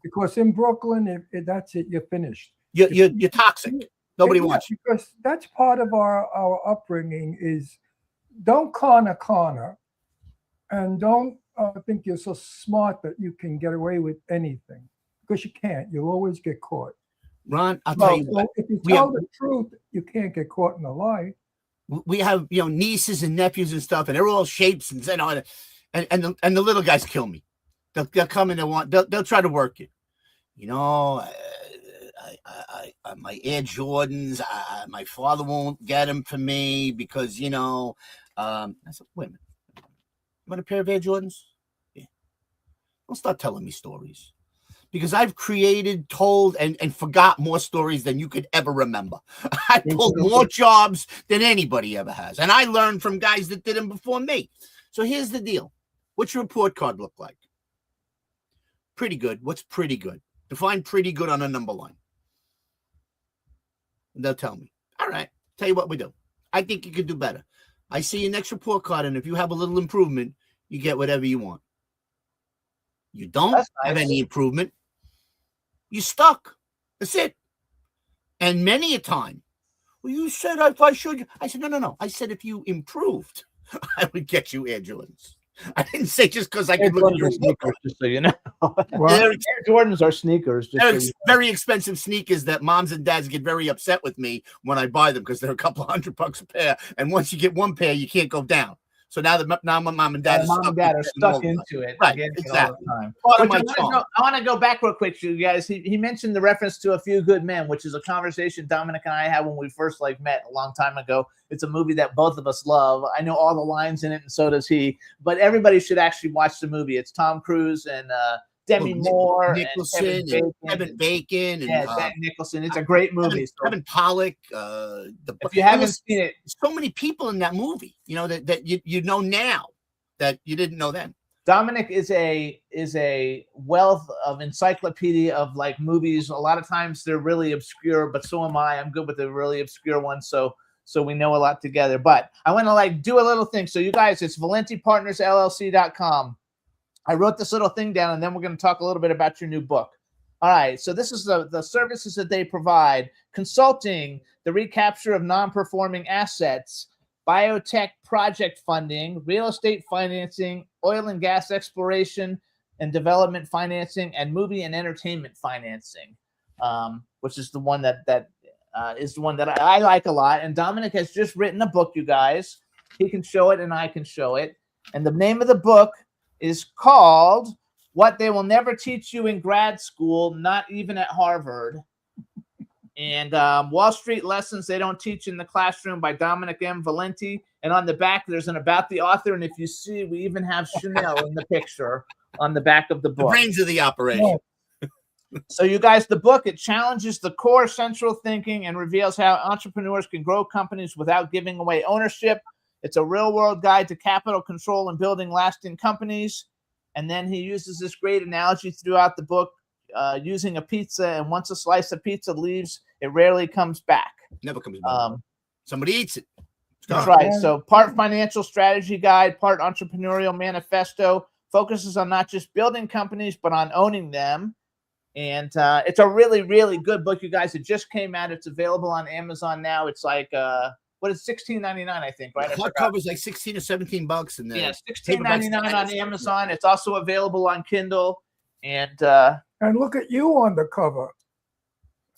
S5: Because in Brooklyn, that's it. You're finished.
S6: You're toxic. Nobody wants you.
S5: Because that's part of our upbringing is don't corner, and don't think you're so smart that you can get away with anything, because you can't. You'll always get caught.
S6: Ron, I'll tell you
S5: So
S6: what.
S5: if you
S6: we
S5: tell
S6: have-
S5: the truth, you can't get caught in a lie.
S6: We have nieces and nephews and stuff, and they're all shapes and the little guys kill me. They'll come and they'll try to work it. My Air Jordans, my father won't get them for me because I said, wait a minute, you want a pair of Air Jordans? Yeah. Don't start telling me stories. Because I've created, told, and forgot more stories than you could ever remember. I pulled more jobs than anybody ever has. And I learned from guys that did them before me. So here's the deal. What's your report card look like? Pretty good. What's pretty good? Define pretty good on a number line. And they'll tell me. All right. Tell you what we do. I think you could do better. I see your next report card, and if you have a little improvement, you get whatever you want. You don't
S4: That's
S6: have
S4: nice.
S6: any improvement, you stuck. That's it. And many a time, well, you said if I should. I said, no. I said if you improved, I would get you Air Jordans. I didn't say just because I
S4: Air
S6: could look at
S4: Jordans
S6: your
S4: are sneakers, just so you know.
S5: Well,
S6: They're
S4: Air Jordans are sneakers. Just so you know.
S6: very expensive sneakers that moms and dads get very upset with me when I buy them because they're a couple $100 a pair. And once you get one pair, you can't go down. So now my mom and dad,
S4: Mom and dad are stuck
S6: in
S4: into it.
S6: Right,
S4: again all the
S6: exactly.
S4: time.
S6: part of
S4: Which
S6: my
S4: I
S6: charm.
S4: want to go back real quick to you guys. He mentioned the reference to A Few Good Men, which is a conversation Dominic and I had when we first met a long time ago. It's a movie that both of us love. I know all the lines in it, and so does he. But everybody should actually watch the movie. It's Tom Cruise and Demi Moore
S6: Nicholson
S4: and
S6: and Kevin Bacon and
S4: Jack Nicholson. It's a great movie. So
S6: Kevin Pollock.
S4: if you haven't seen it,
S6: so many people in that movie, that you know now that you didn't know then.
S4: Dominic is a wealth of encyclopedia of movies. A lot of times they're really obscure, but so am I. I'm good with the really obscure ones, so we know a lot together. But I want to do a little thing. So you guys, it's ValentiPartnersLLC.com. I wrote this little thing down, and then we're going to talk a little bit about your new book. All right. So this is the services that they provide: consulting, the recapture of non-performing assets, biotech project funding, real estate financing, oil and gas exploration and development financing, and movie and entertainment financing, which is the one that is the one that I like a lot. And Dominic has just written a book, you guys. He can show it and I can show it. And the name of the book is called What They Will Never Teach You in Grad School, Not Even at Harvard. And Wall Street Lessons They Don't Teach in the Classroom by Dominic M. Valenti. And on the back, there's an about the author. And if you see, we even have Chanel in the picture on the back of the
S6: The
S4: book.
S6: brains of the operation.
S4: So you guys, the book, it challenges the core central thinking and reveals how entrepreneurs can grow companies without giving away ownership. It's a real world guide to capital control and building lasting companies. And then he uses this great analogy throughout the book, using a pizza. And once a slice of pizza leaves, it rarely comes back.
S6: Never comes back. Somebody eats it. It's
S4: That's
S6: gone.
S4: right. So part financial strategy guide, part entrepreneurial manifesto, focuses on not just building companies, but on owning them. And it's a really, really good book, you guys. It just came out. It's available on Amazon now. It's what is $16.99, I think, right? I
S6: The
S4: forgot.
S6: hardcover's like $16 or $17, and then
S4: Yeah, $16.99 on Amazon. It's also available on Kindle. And
S5: look at you on the cover.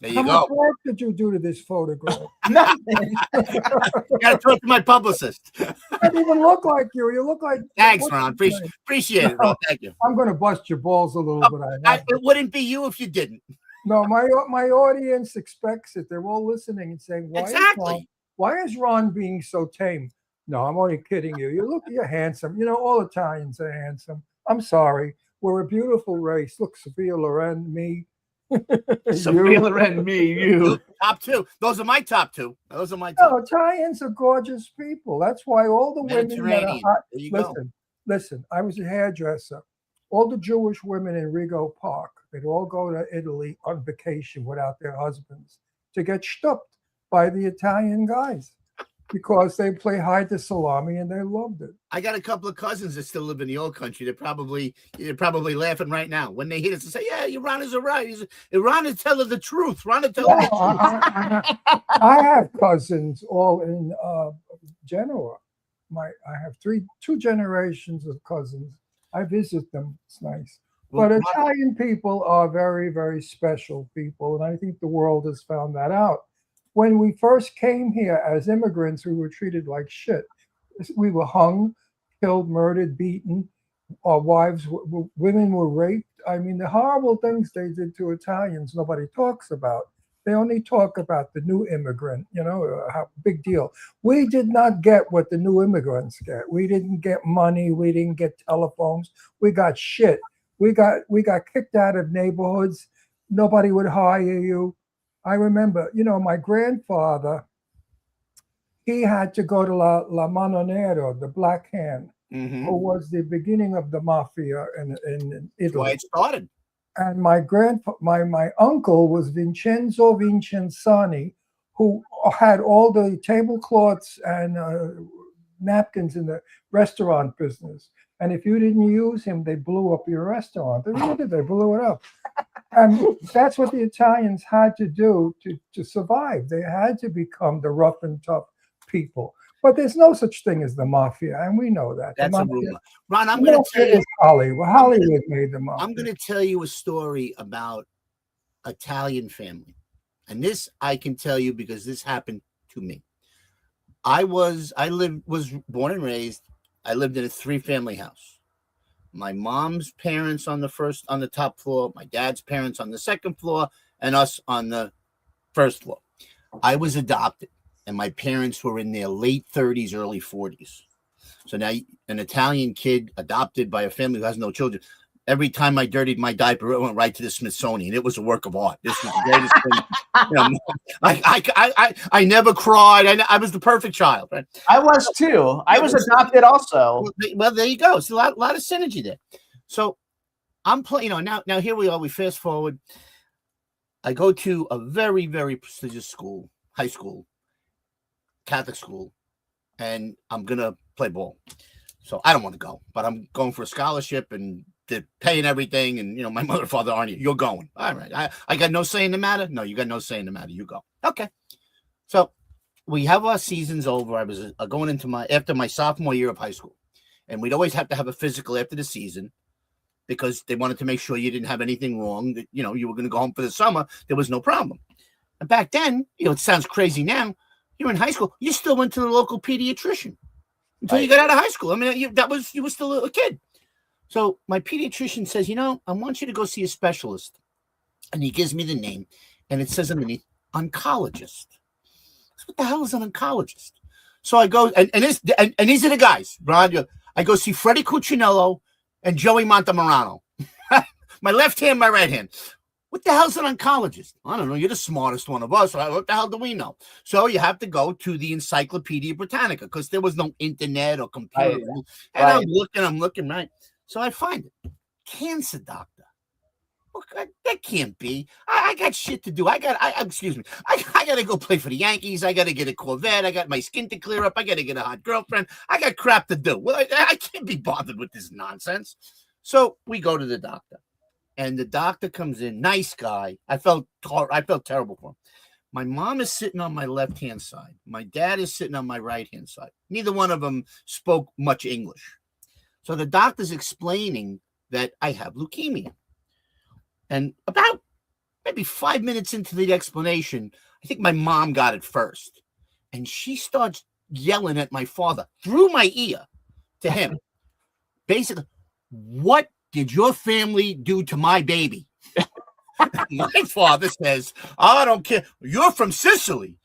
S6: there
S5: How
S6: you
S5: much
S6: go.
S5: work did you do to this photograph?
S4: nothing.
S6: Got to talk to my publicist.
S5: I don't even look like you. You look like.
S6: Thanks,
S5: what's
S6: Ron.
S5: his name?
S6: Appreciate it, Ron. Thank you.
S5: I'm going to bust your balls a little bit.
S6: It wouldn't be you if you didn't.
S5: No, my audience expects it. They're all listening and saying,
S6: Exactly.
S5: Why is Ron being so tame? No, I'm only kidding you. You're handsome. All Italians are handsome. I'm sorry. We're a beautiful race. Look, Sophia Loren, me.
S4: Sophia Loren, me, you.
S6: Top two. Those are my top two. Those are my
S5: No,
S6: top.
S5: Italians are gorgeous people. That's why all the women that are
S6: Mediterranean.
S5: hot.
S6: There you go.
S5: Listen. I was a hairdresser. All the Jewish women in Rigo Park, they'd all go to Italy on vacation without their husbands to get stuffed by the Italian guys because they play hide the salami and they loved it.
S6: I got a couple of cousins that still live in the old country. They're probably laughing right now when they hear this and say, "Yeah, your Ron is right. Ron is telling the truth. Ron is telling the truth."
S5: I have cousins all in Genoa. I have two generations of cousins I visit them. It's nice.
S6: Well,
S5: But
S6: Ron-
S5: Italian people are very, very special people, and I think the world has found that out. When we first came here as immigrants, we were treated like shit. We were hung, killed, murdered, beaten. Our wives, women were raped. I mean, the horrible things they did to Italians, nobody talks about. They only talk about the new immigrant, how big deal. We did not get what the new immigrants get. We didn't get money. We didn't get telephones. We got shit. We got kicked out of neighborhoods. Nobody would hire you. I remember, my grandfather, he had to go to La Mano Nero, the Black Hand,
S6: Mhm.
S5: who was the beginning of the mafia in
S6: That's why
S5: Italy.
S6: it started.
S5: And my uncle was Vincenzo Vincenzani, who had all the tablecloths and napkins in the restaurant business. And if you didn't use him, they blew up your restaurant. They really did. They blew it up. And that's what the Italians had to do to survive. They had to become the rough and tough people. But there's no such thing as the mafia, and we know that.
S6: That's
S5: the
S6: a
S5: mafia,
S6: rumor. Ron, I'm
S5: the
S6: going to tell
S5: mafia
S6: you.
S5: is Hollywood. Hollywood made the mafia.
S6: I'm going to tell you a story about Italian family, and this I can tell you because this happened to me. I was born and raised. I lived in a 3-family house. My mom's parents on the top floor, my dad's parents on the second floor, and us on the first floor. I was adopted, and my parents were in their late 30s, early 40s. So now an Italian kid adopted by a family who has no children. Every time I dirtied my diaper, it went right to the Smithsonian. It was a work of art. This was the greatest thing. I never cried. I was the perfect child. Right?
S4: I was too. I was adopted also.
S6: Well, there you go. It's a lot of synergy there. So I'm playing. Now here we are. We fast forward. I go to a very, very prestigious school, high school, Catholic school, and I'm gonna play ball. So I don't want to go, but I'm going for a scholarship, and they're paying everything. And my mother and father aren't. You're going. All right. I got no say in the matter. No, you got no say in the matter. You go. Okay. So we have our seasons over. I was going into after my sophomore year of high school, and we'd always have to have a physical after the season because they wanted to make sure you didn't have anything wrong. That you were going to go home for the summer. There was no problem. And back then, it sounds crazy now. You're in high school. You still went to the local pediatrician until you got out of high school. I mean, you were still a kid. So my pediatrician says, I want you to go see a specialist, and he gives me the name, and it says underneath oncologist. What the hell is an oncologist? So I go, and these are the guys, Ron. I go see Freddie Cuccinello and Joey Montemarano. My left hand, my right hand. What the hell's an oncologist? I don't know. You're the smartest one of us. What the hell do we know? So you have to go to the Encyclopedia Britannica because there was no internet or computer.
S4: Right.
S6: And
S4: Right.
S6: I'm looking, right? So I find it. Cancer doctor. Well, that can't be. I got shit to do. Excuse me. I got to go play for the Yankees. I got to get a Corvette. I got my skin to clear up. I got to get a hot girlfriend. I got crap to do. Well, I can't be bothered with this nonsense. So we go to the doctor. And the doctor comes in, nice guy. I felt terrible for him. My mom is sitting on my left-hand side. My dad is sitting on my right-hand side. Neither one of them spoke much English. So the doctor's explaining that I have leukemia. And about maybe 5 minutes into the explanation, I think my mom got it first. And she starts yelling at my father through my ear to him. Basically, what did your family do to my baby? My father says, I don't care. You're from Sicily.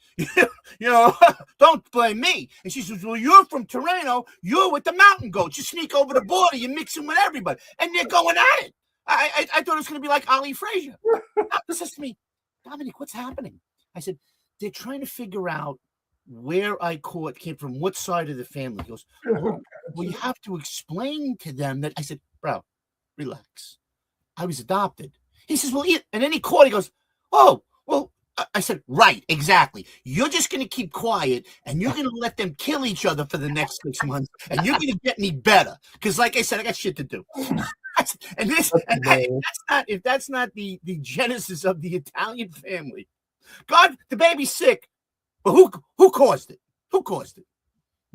S6: Don't blame me. And she says, well, you're from Tirreno. You're with the mountain goats. You sneak over the border. You're mixing with everybody. And they're going at it. I thought it was going to be like Ali Frazier. Doctor says to me, Dominic, what's happening? I said, they're trying to figure out where I came from, what side of the family. He goes, well, you have to explain to them that. I said, bro, relax. I was adopted. He says, well, and then he goes, oh, well, I said, right, exactly. You're just going to keep quiet and you're going to let them kill each other for the next 6 months and you're going to get me better. Because like I said, I got shit to do. If that's not the genesis of the Italian family. God, the baby's sick. But who caused it? Who caused it?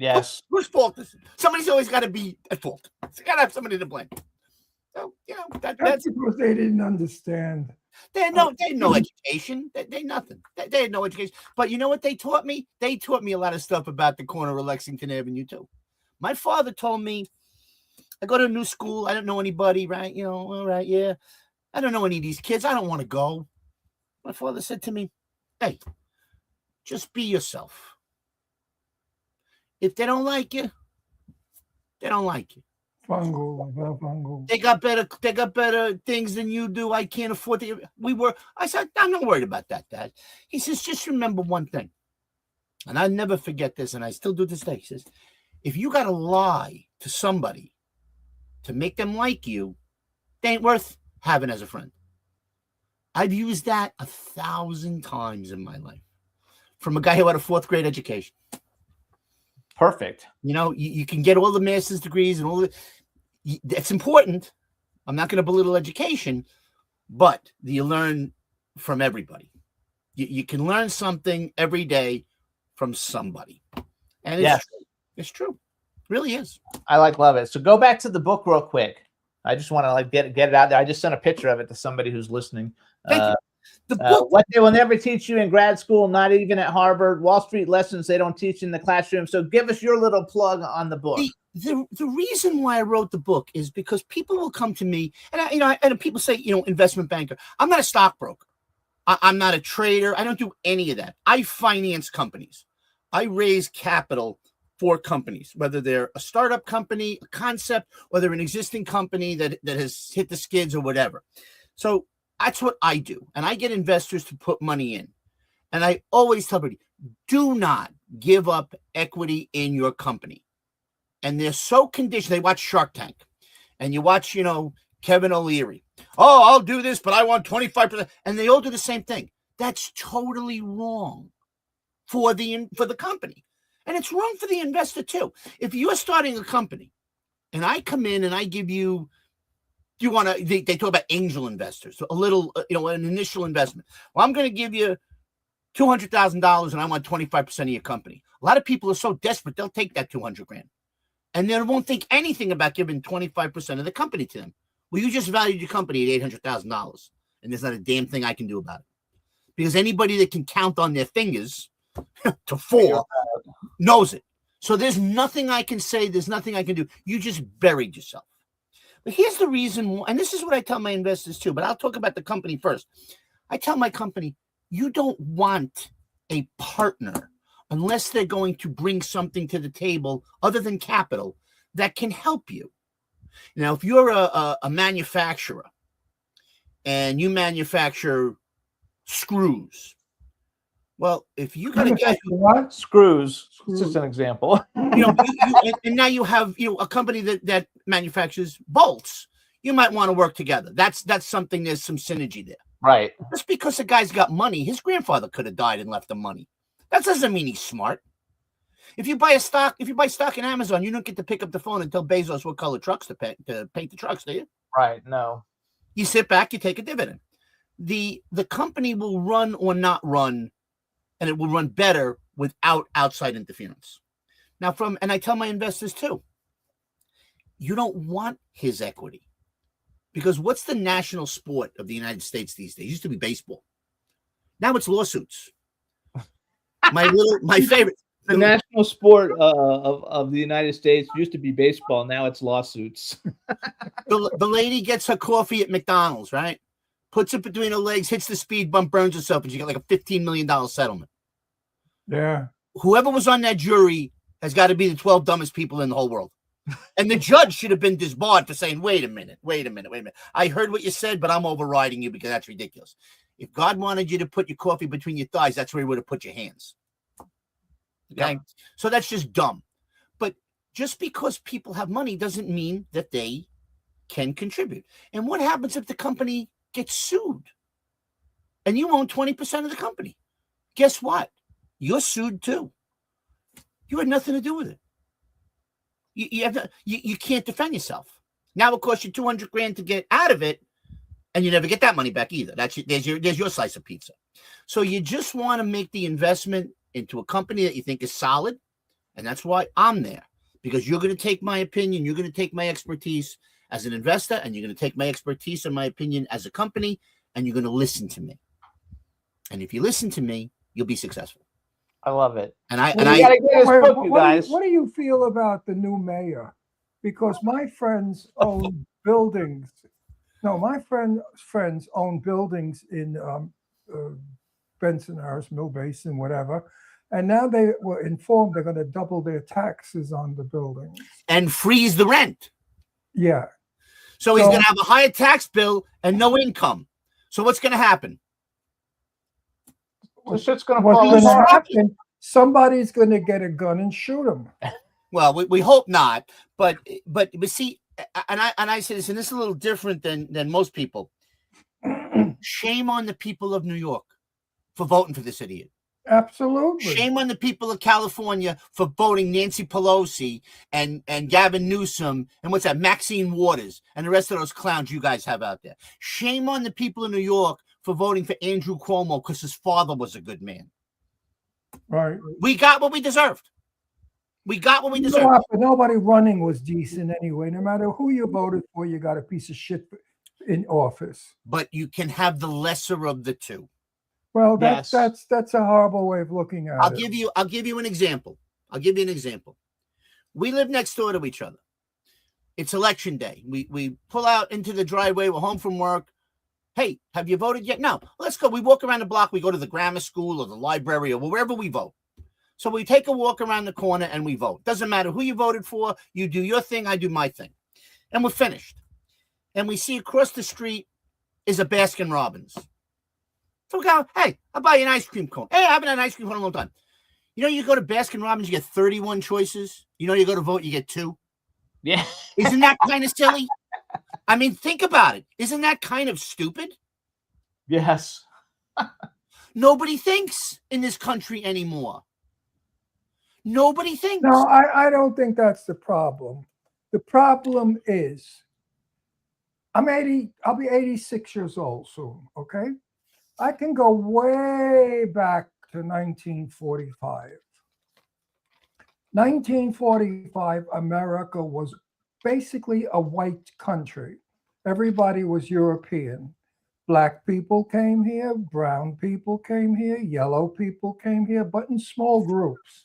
S4: Yes.
S6: Whose fault is it? Somebody's always got to be at fault. It's got to have somebody to blame. So,
S5: That's
S6: that's
S5: because they didn't understand.
S6: they had no education. They nothing. They had no education. But you know what they taught me? They taught me a lot of stuff about the corner of Lexington Avenue too. My father told me, I go to a new school. I don't know anybody, right? All right, yeah. I don't know any of these kids. I don't want to go. My father said to me, hey, just be yourself. If they don't like you, they don't like you.
S5: Fungal.
S6: They got better things than you do. I can't afford to. I said, I'm not worried about that, Dad. He says, just remember one thing. And I never forget this, and I still do this day. He says, if you got to lie to somebody to make them like you, they ain't worth having as a friend. I've used that 1,000 times in my life from a guy who had a 4th grade education.
S4: Perfect.
S6: You can get all the master's degrees and all that's important. I'm not going to belittle education, but you learn from everybody. You can learn something every day from somebody. And it's true. It really is.
S4: I love it. So go back to the book real quick. I just want to get it out there. I just sent a picture of it to somebody who's listening.
S6: Thank you. The book,
S4: what they will never teach you in grad school, not even at Harvard. Wall Street lessons they don't teach in the classroom. So give us your little plug on the book.
S6: The reason why I wrote the book is because people will come to me, and people say, investment banker. I'm not a stockbroker. I'm not a trader. I don't do any of that. I finance companies. I raise capital for companies, whether they're a startup company, a concept, or they're an existing company that has hit the skids or whatever. So that's what I do. And I get investors to put money in. And I always tell everybody, do not give up equity in your company. And they're so conditioned. They watch Shark Tank. And you watch, Kevin O'Leary. Oh, I'll do this, but I want 25%. And they all do the same thing. That's totally wrong for the company. And it's wrong for the investor too. If you're starting a company and I come in and I give you, they talk about angel investors, a little, an initial investment. Well, I'm going to give you $200,000 and I want 25% of your company. A lot of people are so desperate, they'll take that $200,000 and they won't think anything about giving 25% of the company to them. Well, you just valued your company at $800,000 and there's not a damn thing I can do about it because anybody that can count on their fingers to 4 knows it. So there's nothing I can say. There's nothing I can do. You just buried yourself. But here's the reason, and this is what I tell my investors too, but I'll talk about the company first. I tell my company, you don't want a partner unless they're going to bring something to the table other than capital that can help you. Now, if you're a manufacturer and you manufacture screws, well, if you got a guy who
S4: Screws. It's just an example.
S6: and now you have a company that manufactures bolts. You might want to work together. That's something. There's some synergy there.
S4: Right.
S6: Just because a guy's got money, his grandfather could have died and left him money. That doesn't mean he's smart. If you buy stock in Amazon, you don't get to pick up the phone and tell Bezos what color trucks to paint the trucks, do you?
S4: Right. No.
S6: You sit back, you take a dividend. The company will run or not run, and it will run better without outside interference. Now, and I tell my investors too, you don't want his equity because what's the national sport of the United States these days? It used to be baseball. Now it's lawsuits. My favorite.
S4: The national sport of the United States used to be baseball. Now it's lawsuits.
S6: The lady gets her coffee at McDonald's, right? Puts it between her legs, hits the speed bump, burns herself, and she got like a $15 million settlement.
S5: Yeah.
S6: Whoever was on that jury has got to be the 12 dumbest people in the whole world. And the judge should have been disbarred for saying, wait a minute. I heard what you said, but I'm overriding you because that's ridiculous. If God wanted you to put your coffee between your thighs, that's where he would have put your hands. Okay. Yep. So that's just dumb. But just because people have money doesn't mean that they can contribute. And what happens if the company gets sued and you own 20% of the company? Guess what? You're sued too. You had nothing to do with it. You can't defend yourself. Now it costs you $200,000 to get out of it, and you never get that money back either. There's your slice of pizza. So you just want to make the investment into a company that you think is solid, And that's why I'm there, because you're going to take my opinion. You're going to take my expertise as an investor, and you're going to take my expertise and my opinion as a company, and you're going to listen to me. And if you listen to me, you'll be successful.
S4: I love it.
S6: And I,
S4: Well,
S6: and
S4: you
S6: I,
S4: gotta get his
S5: Wait,
S4: book, you guys.
S5: what do you feel about the new mayor? Because my friends own buildings. No, my friends own buildings in Bensonhurst, Mill Basin, whatever. And now they were informed they're going to double their taxes on the buildings.
S6: and freeze the rent.
S5: Yeah.
S6: So he's
S5: So-
S6: going to have a higher tax bill and no income. So what's going to happen?
S4: The shit's gonna
S5: What's
S4: fall
S5: going to
S4: apart.
S5: happen? Somebody's going to get a gun and shoot him.
S6: Well, we hope not, but see, and I say this, and this is a little different than most people. Shame on the people of New York for voting for this idiot.
S5: Absolutely.
S6: Shame on the people of California for voting Nancy Pelosi and Gavin Newsom and what's that, Maxine Waters and the rest of those clowns you guys have out there. Shame on the people of New York for voting for Andrew Cuomo because his father was a good man.
S5: Right.
S6: We got what we deserved. We got what we
S5: You know
S6: deserved.
S5: what? But nobody running was decent anyway. No matter who you voted for, you got a piece of shit in office.
S6: But you can have the lesser of the two.
S5: Well, that's
S4: Yes.
S5: that's a horrible way of looking at
S6: I'll
S5: it.
S6: give you an example. We live next door to each other. It's election day. We pull out into the driveway. We're home from work. Hey, have you voted yet? No. Let's go. We walk around the block. We go to the grammar school or the library or wherever we vote. So we take a walk around the corner and we vote. Doesn't matter who you voted for. You do your thing. I do my thing. And we're finished. And we see across the street is a Baskin Robbins. So we go, hey, I'll buy you an ice cream cone. Hey, I haven't had an ice cream cone in a long time. You know, you go to Baskin Robbins, you get 31 choices. You know, you go to vote, you get 2.
S4: Yeah.
S6: Isn't that kind of silly? I mean, think about it. Isn't that kind of stupid?
S4: Yes.
S6: Nobody thinks in this country anymore. Nobody thinks.
S5: No, I don't think that's the problem. The problem is I'll be 86 years old soon, okay? I can go way back to 1945. 1945, America was basically a white country. Everybody was European. Black people came here, brown people came here, yellow people came here, but in small groups.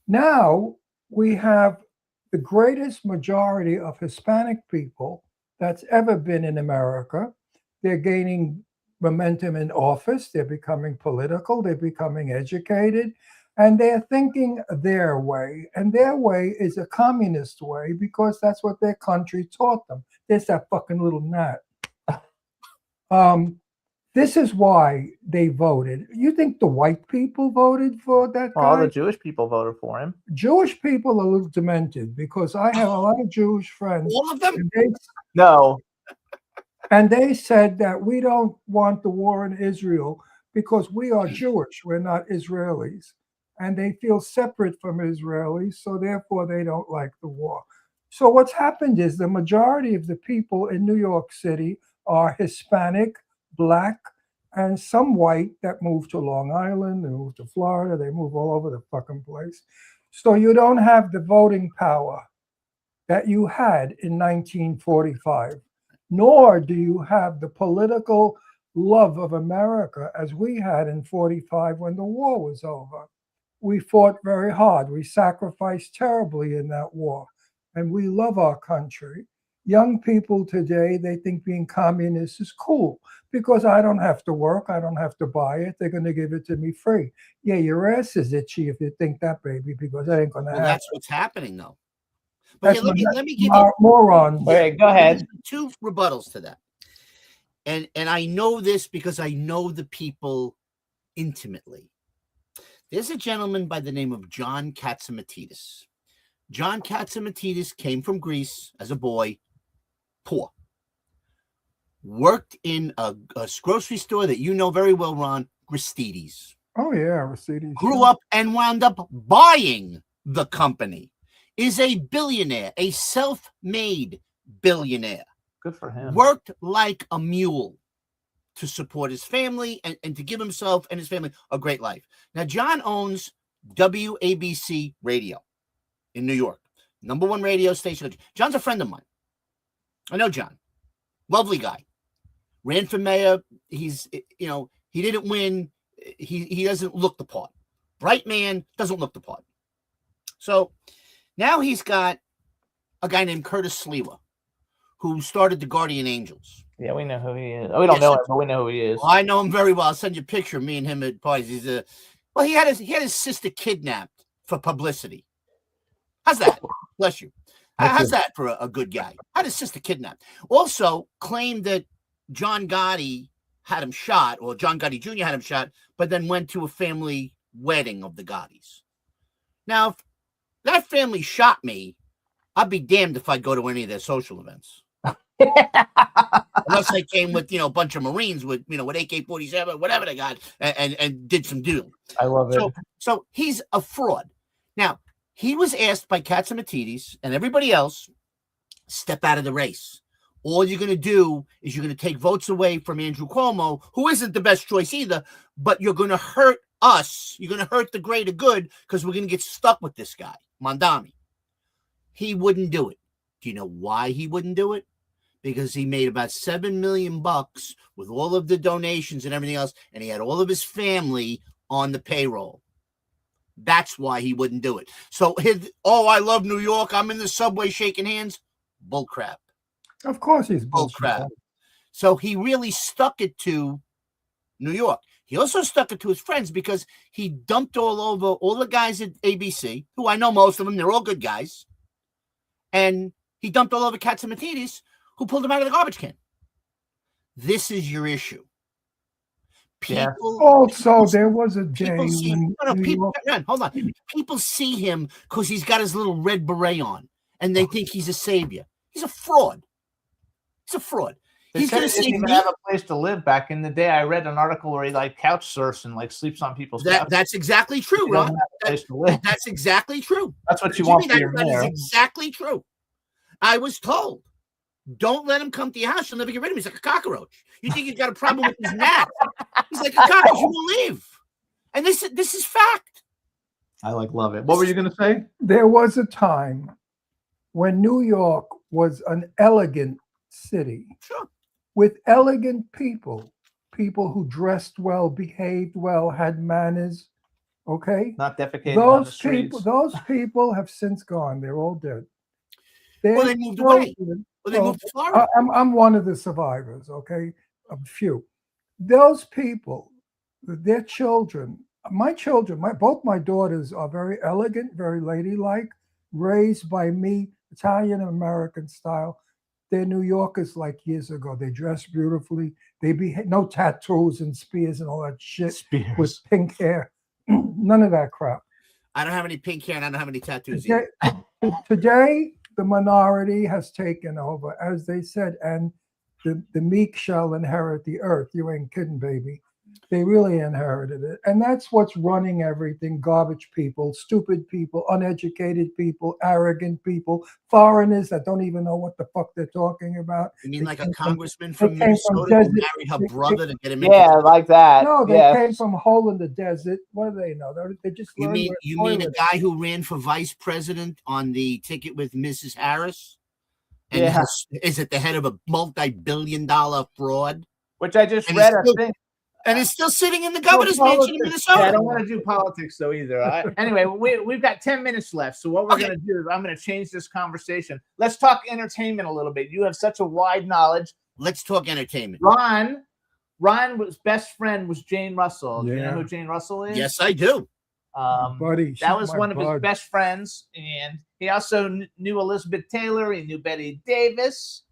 S5: Now we have the greatest majority of Hispanic people that's ever been in America. They're gaining momentum in office. They're becoming political. They're becoming educated. And they're thinking their way. And their way is a communist way because that's what their country taught them. There's that fucking little gnat. This is why they voted. You think the white people voted for that guy?
S4: All the Jewish people voted for him.
S5: Jewish people are a little demented because I have a lot of Jewish friends.
S6: All of them?
S4: No.
S5: And they said that we don't want the war in Israel because we are Jewish. We're not Israelis. And they feel separate from Israelis, so therefore they don't like the war. So what's happened is the majority of the people in New York City are Hispanic, Black, and some white that move to Long Island, they move to Florida, they move all over the fucking place. So you don't have the voting power that you had in 1945, nor do you have the political love of America as we had in 45 when the war was over. We fought very hard. We sacrificed terribly in that war, and we love our country. Young people today, they think being communist is cool because I don't have to work. I don't have to buy it. They're going to give it to me free. Yeah, your ass is itchy if you think that, baby, because that ain't going to
S6: Well,
S5: happen.
S6: that's what's happening, though. But
S5: That's
S6: here, let me give you
S5: morons.
S4: Okay, go ahead.
S6: 2 rebuttals to that. And I know this because I know the people intimately. There's a gentleman by the name of John Katzimatidis. John Katzimatidis came from Greece as a boy, poor. Worked in a grocery store that you know very well, Ron, Gristedes.
S5: Oh, yeah, Mercedes.
S6: Grew up and wound up buying the company. Is a billionaire, a self-made billionaire.
S4: Good for him.
S6: Worked like a mule to support his family and to give himself and his family a great life. Now, John owns WABC radio in New York, #1 radio station. John's a friend of mine. I know John, lovely guy. Ran for mayor. He's, you know, he didn't win. He doesn't look the part. Bright man, doesn't look the part. So now he's got a guy named Curtis Sliwa, who started the Guardian Angels.
S4: Yeah, we know who he is. Oh, we don't know him, but we know who he is.
S6: Well, I know him very well. I'll send you a picture of me and him at parties. He's a he had his sister kidnapped for publicity. How's that? Bless you. How's that for a good guy? Had his sister kidnapped. Also claimed that John Gotti had him shot, or John Gotti Jr. had him shot, but then went to a family wedding of the Gottis. Now, if that family shot me, I'd be damned if I go to any of their social events. Unless I came with, you know, a bunch of Marines with, you know, with AK-47, whatever they got, and did some deal.
S4: I love it.
S6: So he's a fraud. Now, he was asked by Katsamatidis and everybody else, step out of the race. All you're going to do is you're going to take votes away from Andrew Cuomo, who isn't the best choice either, but you're going to hurt us. You're going to hurt the greater good because we're going to get stuck with this guy, Mondami. He wouldn't do it. Do you know why he wouldn't do it? Because he made about $7 million with all of the donations and everything else, and he had all of his family on the payroll. That's why he wouldn't do it. So I love New York. I'm in the subway shaking hands. Bull crap.
S5: Of course he's
S6: Bull
S5: bullshit.
S6: crap. So he really stuck it to New York. He also stuck it to his friends because he dumped all over all the guys at ABC, who I know most of them. They're all good guys. And he dumped all over Katsamatidis, who pulled him out of the garbage can. This is your issue. People,
S5: Also, there was a day
S6: people see,
S5: when New York-
S6: hold on. People see him because he's got his little red beret on, and they think he's a savior. He's a fraud. He's a fraud.
S4: They
S6: He's
S4: said
S6: going
S4: he
S6: to
S4: didn't
S6: save
S4: even
S6: me.
S4: have a place to live back in the day. I read an article where he like couch surfs and like sleeps on people's couches.
S6: That's exactly true,
S4: He doesn't
S6: Ron.
S4: have a place to live.
S6: That's exactly true.
S4: That's what you
S6: Jimmy,
S4: want for
S6: that-
S4: your
S6: that is
S4: mayor.
S6: exactly true. I was told, don't let him come to your house. You'll never get rid of him. He's like a cockroach. You think he's got a problem with his gnat? He's like a cockroach. You will leave. And this is fact.
S4: I love it. What were you going to say?
S5: there was a time when New York was an elegant city
S6: Sure.
S5: with elegant people who dressed well, behaved well, had manners. Okay,
S4: Not defecating on the
S5: those
S4: streets.
S5: people have since gone. They're all dead.
S6: Well, they moved away.
S5: children-
S6: Well, they
S5: Well,
S6: moved to Florida.
S5: I'm one of the survivors, okay? A few. Those people, their children, both my daughters are very elegant, very ladylike, raised by me, Italian American style. They're New Yorkers like years ago. They dress beautifully. They no tattoos and spears and all that shit with
S4: Spears.
S5: pink hair. None of that crap.
S6: I don't have any pink hair and I don't have any tattoos
S5: Today,
S6: either.
S5: today, the minority has taken over, as they said, and the meek shall inherit the earth. You ain't kidding, baby. They really inherited it. And that's what's running everything. Garbage people, stupid people, uneducated people, arrogant people, foreigners that don't even know what the fuck they're talking about.
S6: You mean
S5: They
S6: like a
S5: came from-
S6: congressman
S5: they
S6: from
S5: came from
S6: Minnesota who
S5: desert-
S6: married her
S5: they-
S6: brother to get him
S4: Yeah,
S6: into
S4: like that.
S5: No, they
S4: yeah.
S5: came from a hole in the desert. What do they know? They just
S6: You
S5: learned
S6: mean
S5: where
S6: you mean a
S5: toilet
S6: guy who ran for vice president on the ticket with Mrs. Harris? And
S4: Yeah.
S6: is at the head of a multi-billion-dollar fraud?
S4: Which I just
S6: And
S4: read.
S6: it's
S4: I
S6: still-
S4: think.
S6: And is still sitting in the governor's mansion in
S5: politics.
S4: Yeah, I
S6: Minnesota.
S4: don't want to do politics though either. Anyway, we've got 10 minutes left. So what we're
S6: Okay.
S4: going to do is I'm going to change this conversation. Let's talk entertainment a little bit. You have such a wide knowledge.
S6: Let's talk entertainment.
S4: Ron best friend was Jane Russell. Do you know
S5: Yeah.
S4: who Jane Russell is?
S6: Yes, I do.
S5: buddy. she's
S4: That was
S5: my
S4: one of his
S5: bud.
S4: best friends, and he also knew Elizabeth Taylor. He knew Betty Davis,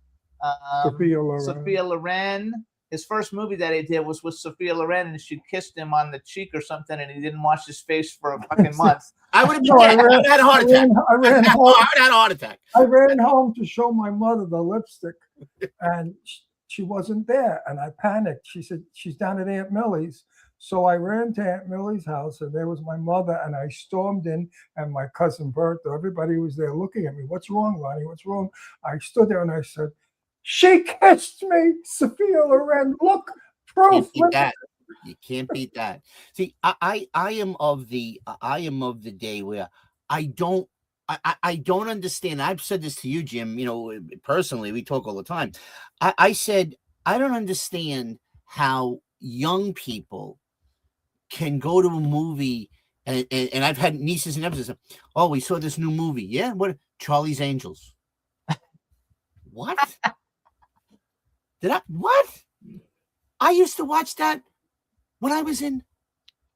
S4: Sophia Loren. His first movie that he did was with Sophia Loren, and she kissed him on the cheek or something, and he didn't wash his face for a fucking month.
S6: I would have
S5: No, I
S6: been dead. I would have had a heart attack.
S5: I ran
S6: I
S5: home.
S6: would have had a heart attack.
S5: I ran home to show my mother the lipstick, and she wasn't there. And I panicked. She said she's down at Aunt Millie's. So I ran to Aunt Millie's house, and there was my mother. And I stormed in, and my cousin Bertha. Everybody was there looking at me. What's wrong, Ronnie? What's wrong? I stood there and I said, "She kissed me, Sophia Loren. Look, proof.
S6: Can't beat that. You can't beat that. See, I am of the day where I don't I don't understand. I've said this to you, Jim. You know, personally, we talk all the time. I said I don't understand how young people can go to a movie and I've had nieces and nephews. Oh, we saw this new movie. Yeah, what? Charlie's Angels. What? What? I used to watch that when I was in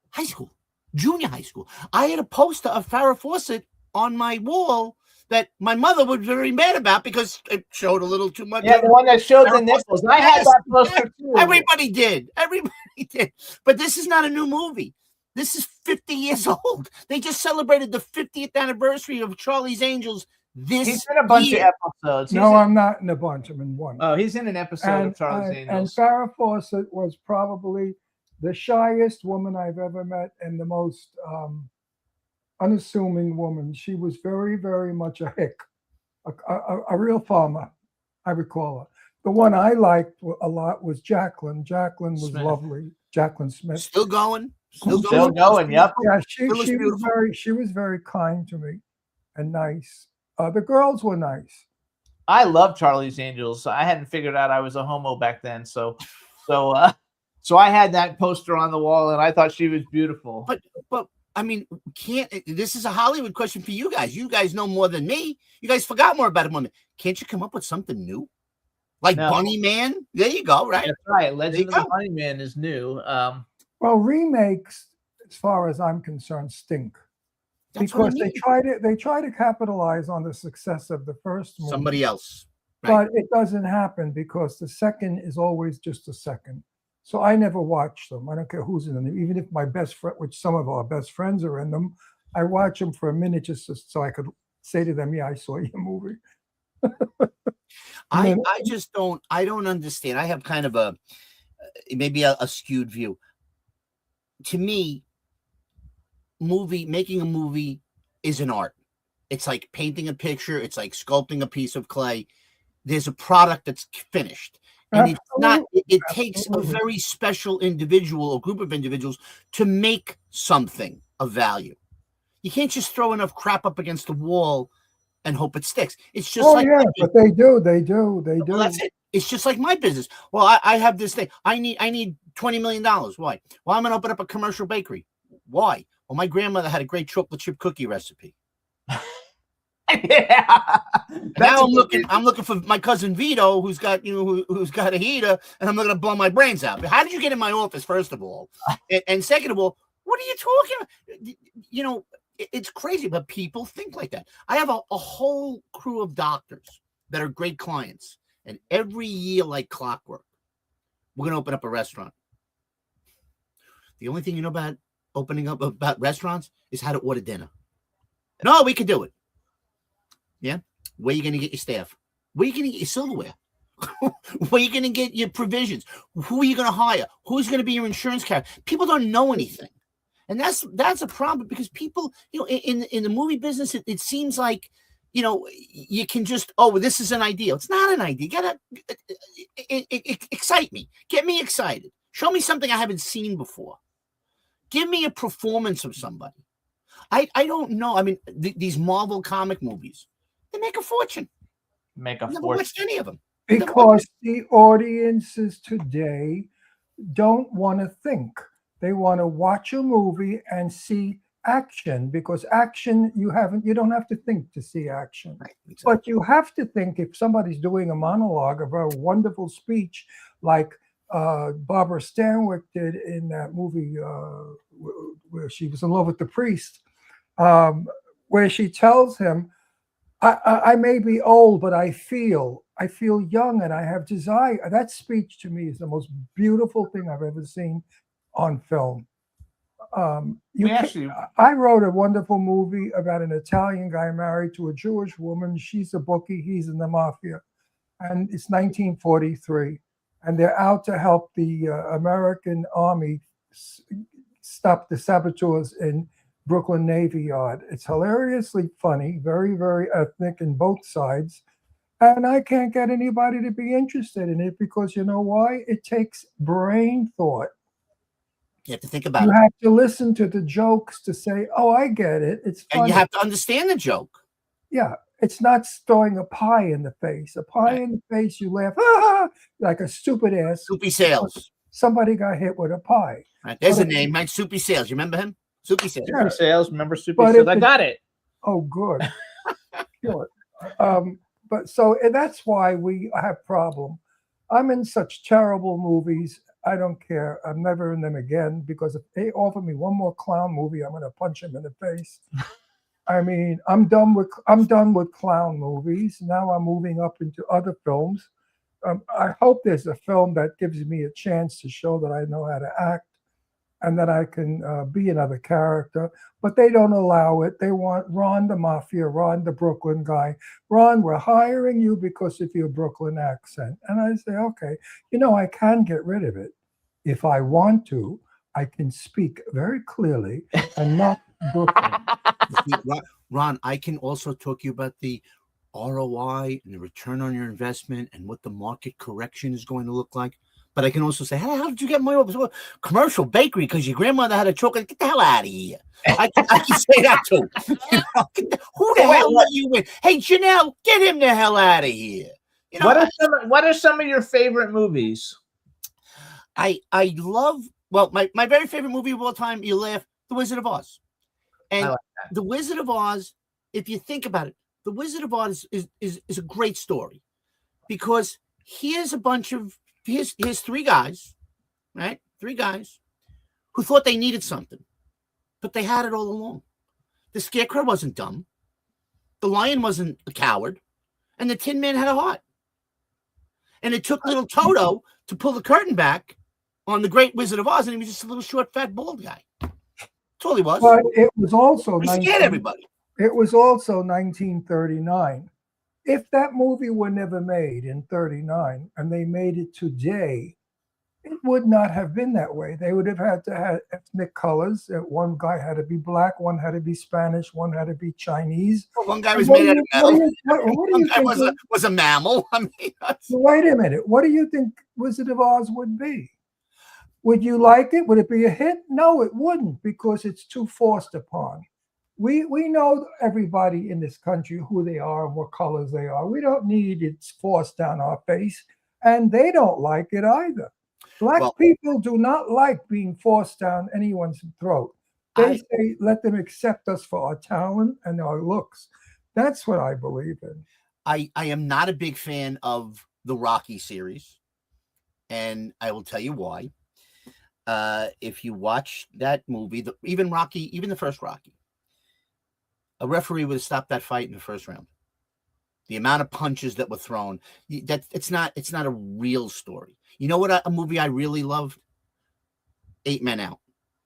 S6: high school, junior high school. I had a poster of Farrah Fawcett on my wall that my mother was very mad about because it showed a little too much.
S4: Yeah, the one that showed the
S6: Farrah
S4: nipples.
S6: Fawcett.
S4: I had
S6: Yes,
S4: that poster too.
S6: Everybody did. Everybody did. But this is not a new movie. This is 50 years old. They just celebrated the 50th anniversary of Charlie's Angels this
S4: He's in a bunch
S6: year.
S4: of episodes.
S5: No, I'm not in a bunch. I'm in one.
S4: Oh, he's in an episode of Charlie's
S5: and
S4: Angels.
S5: Farrah Fawcett was probably the shyest woman I've ever met and the most unassuming woman. She was very, very much a hick, a real farmer, I recall her. The one I liked a lot was Jacqueline. Jacqueline was
S4: Smith.
S5: lovely. Jacqueline Smith.
S6: Still going. Still
S4: Still
S6: going.
S4: going. Yep.
S5: Yeah,
S6: Still looks
S5: she was
S6: beautiful.
S5: she was very kind to me and nice. The girls were nice.
S4: I love Charlie's Angels. I hadn't figured out I was a homo back then, so I had that poster on the wall, and I thought she was beautiful.
S6: But I mean, this is a Hollywood question for you guys. You guys know more than me. You guys forgot more about a woman. Can't you come up with something new? Like
S4: No.
S6: Bunny Man? There you go, right?
S4: That's right.
S6: you
S4: Legend of the
S6: go.
S4: Bunny Man is new.
S5: Well, remakes, as far as I'm concerned, stink.
S6: That's what I
S5: Because
S6: mean.
S5: they try to capitalize on the success of the first movie.
S6: Somebody else. Right.
S5: But it doesn't happen because the second is always just a second. So I never watch them. I don't care who's in them. Even if my best friend, which some of our best friends are in them, I watch them for a minute just so I could say to them, yeah, I saw your movie.
S6: I just don't understand. I have kind of maybe a skewed view. To me, making a movie is an art. It's like painting a picture. It's like sculpting a piece of clay. There's a product that's finished. And it's not, it takes a very special individual or group of individuals to make something of value. You can't just throw enough crap up against the wall and hope it sticks. It's just
S5: but they do.
S6: Well, that's it. It's just like my business. Well, I have this thing. I need $20 million. Why? Well, I'm going to open up a commercial bakery. Why? Well, my grandmother had a great chocolate chip cookie recipe.
S4: Yeah.
S6: Now I'm looking for my cousin Vito, who's got who's got a heater, and I'm going to blow my brains out. How did you get in my office? First of all, and second of all, what are you talking about? You know, it's crazy, but people think like that. I have a whole crew of doctors that are great clients, and every year, like clockwork, we're going to open up a restaurant. The only thing you know about opening up about restaurants is how to order dinner. No, we can do it. Yeah. Where are you going to get your staff? Where are you going to get your silverware? Where are you going to get your provisions? Who are you going to hire? Who's going to be your insurance carrier? People don't know anything. And that's a problem because people, in the movie business, it seems like, you can just, this is an idea. It's not an idea. You got to excite me. Get me excited. Show me something I haven't seen before. Give me a performance of somebody. I don't know. I mean, these Marvel comic movies, they make a fortune.
S4: Make a
S6: I've never
S4: fortune.
S6: watched any of them.
S5: Because the audiences today don't want to think. They want to watch a movie and see action, because action, you don't have to think to see action.
S6: Right, exactly.
S5: But you have to think if somebody's doing a monologue of a wonderful speech like Barbara Stanwyck did in that movie where she was in love with the priest, where she tells him, I may be old, but I feel young and I have desire. That speech to me is the most beautiful thing I've ever seen on film. I wrote a wonderful movie about an Italian guy married to a Jewish woman. She's a bookie, he's in the mafia. And it's 1943. And they're out to help the American Army stop the saboteurs in Brooklyn Navy Yard. It's hilariously funny, very, very ethnic in both sides. And I can't get anybody to be interested in it because you know why? It takes brain thought.
S6: You have to think about
S5: You
S6: it.
S5: have to listen to the jokes to say, "Oh, I get it. It's
S6: And
S5: funny."
S6: you have to understand the joke.
S5: Yeah, it's not throwing a pie in the face. A pie
S6: Right.
S5: in the face, you laugh, ah, like a stupid ass.
S6: Soupy Sales.
S5: Somebody got hit with a pie.
S6: Right. There's
S5: But
S6: a name, right? Soupy Sales. You remember him? Soupy Sales.
S5: Yeah.
S4: Soupy Sales, remember Soupy
S5: But
S4: Sales?
S5: if
S4: I
S5: it-
S4: got it.
S5: Oh, good. Kill it. But so and that's why we have problem. I'm in such terrible movies. I don't care. I'm never in them again because if they offer me one more clown movie, I'm going to punch him in the face. I mean, I'm done with clown movies. Now I'm moving up into other films. I hope there's a film that gives me a chance to show that I know how to act and that I can be another character. But they don't allow it. They want Ron the Mafia, Ron the Brooklyn guy. Ron, we're hiring you because of your Brooklyn accent. And I say, okay, I can get rid of it. If I want to, I can speak very clearly and not Brooklyn.
S6: Ron, I can also talk to you about the ROI and the return on your investment and what the market correction is going to look like. But I can also say, hey, how did you get my commercial bakery? Because your grandmother had a chocolate. Get the hell out of here. I can say that too. Who the hell let you in? Hey, Janelle, get him the hell out of here.
S4: What are some of your favorite movies?
S6: I love, my very favorite movie of all time, you laugh, The Wizard of Oz. And The Wizard of Oz, if you think about it, The Wizard of Oz is a great story because here's three guys, right? Three guys who thought they needed something, but they had it all along. The Scarecrow wasn't dumb. The Lion wasn't a coward. And the Tin Man had a heart. And it took little Toto to pull the curtain back on the Great Wizard of Oz, and he was just a little short, fat, bald guy. That's all he was.
S5: But it was also
S6: He scared everybody.
S5: It was also 1939. If that movie were never made in 39 and they made it today, it would not have been that way. They would have had to have ethnic colors. One guy had to be black, one had to be Spanish, one had to be Chinese.
S6: Well, one guy was made out of metal. One guy was a mammal. I mean,
S5: wait a minute. What do you think Wizard of Oz would be? Would you like it? Would it be a hit? No, it wouldn't because it's too forced upon. We know everybody in this country, who they are and what colors they are. We don't need it forced down our face. And they don't like it either. Black people do not like being forced down anyone's throat. They say, let them accept us for our talent and our looks. That's what I believe in.
S6: I am not a big fan of the Rocky series. And I will tell you why. If you watch that movie, even the first Rocky, a referee would have stopped that fight in the first round. The amount of punches that were thrown, it's not a real story. You know what? A movie I really loved, 8 Men Out.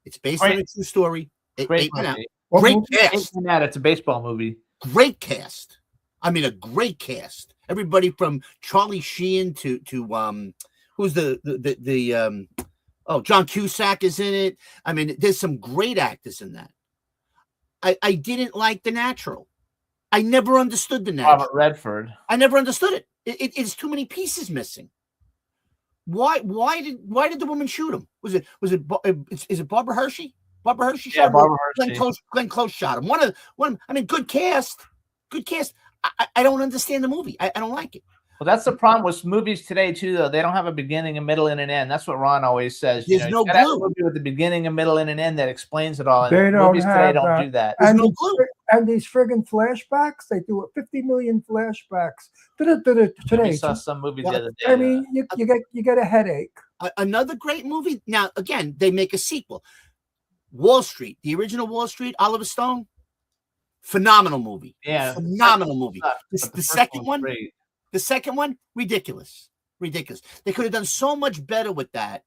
S6: It's based on a true story. Eight Men Out. Great cast.
S4: 8 Men Out. It's a baseball movie.
S6: Great cast. I mean, a great cast. Everybody from Charlie Sheen to who's John Cusack is in it. I mean, there's some great actors in that. I didn't like The Natural. I never understood The Natural.
S4: Robert Redford.
S6: I never understood it. It's too many pieces missing. Why did the woman shoot him? Is it Barbara Hershey? Barbara Hershey shot him.
S4: Barbara Hershey.
S6: Glenn Close shot him. I mean, good cast. I don't understand the movie. I don't like it.
S4: Well, that's the problem with movies today too, though. They don't have a beginning, a middle, and an end. That's what Ron always says.
S6: There's no
S4: you gotta have a
S6: glue.
S4: movie with a beginning, a middle, and an end that explains it all. And
S5: They don't
S4: movies today
S5: have
S4: don't
S5: that.
S4: do that.
S6: There's
S5: And,
S6: no glue.
S5: and these friggin' flashbacks, they do 50 million flashbacks today.
S4: We saw some movie the other day.
S5: I mean, you get a headache.
S6: Another great movie. Now, again, they make a sequel. Wall Street, the original Wall Street, Oliver Stone, phenomenal movie.
S4: Yeah,
S6: Phenomenal movie.
S4: but
S6: The
S4: first
S6: second
S4: one's
S6: one,
S4: great.
S6: the second one, ridiculous. They could have done so much better with that.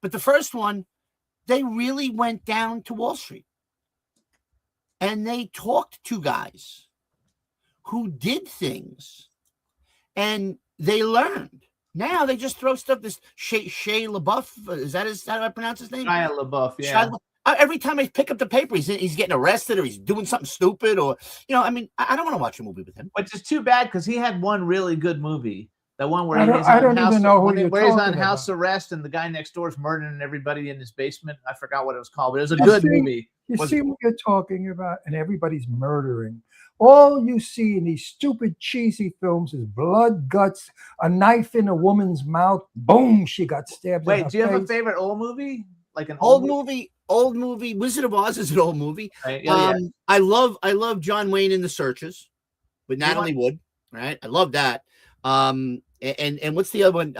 S6: But the first one, they really went down to Wall Street. And they talked to guys who did things. And they learned. Now they just throw stuff. This Shia LaBeouf, is that how I pronounce his name?
S4: Shia LaBeouf, yeah.
S6: Shia LaBeouf. Every time I pick up the paper, he's getting arrested or he's doing something stupid, or I mean, I don't want to watch a movie with him.
S4: Which is too bad because he had one really good movie The one where
S5: I don't-
S4: he's
S5: I
S4: on
S5: don't
S4: house,
S5: even know who
S4: when
S5: you're
S4: where he's on
S5: talking
S4: house
S5: about.
S4: arrest and the guy next door is murdering everybody in his basement. I forgot what it was called, but it was a
S5: You
S4: good
S5: see-
S4: movie.
S5: You
S4: Was-
S5: see what you're talking about, and everybody's murdering. All you see in these stupid, cheesy films is blood, guts, a knife in a woman's mouth. Boom, she got stabbed. in
S4: Wait,
S5: her
S4: do you have a
S5: face.
S4: favorite old movie? Like an
S6: Old movie. Wizard of Oz is an old movie.
S4: Right? Yeah, yeah.
S6: I love John Wayne in The Searchers with Natalie Wood. Right, I love that. And what's the other one?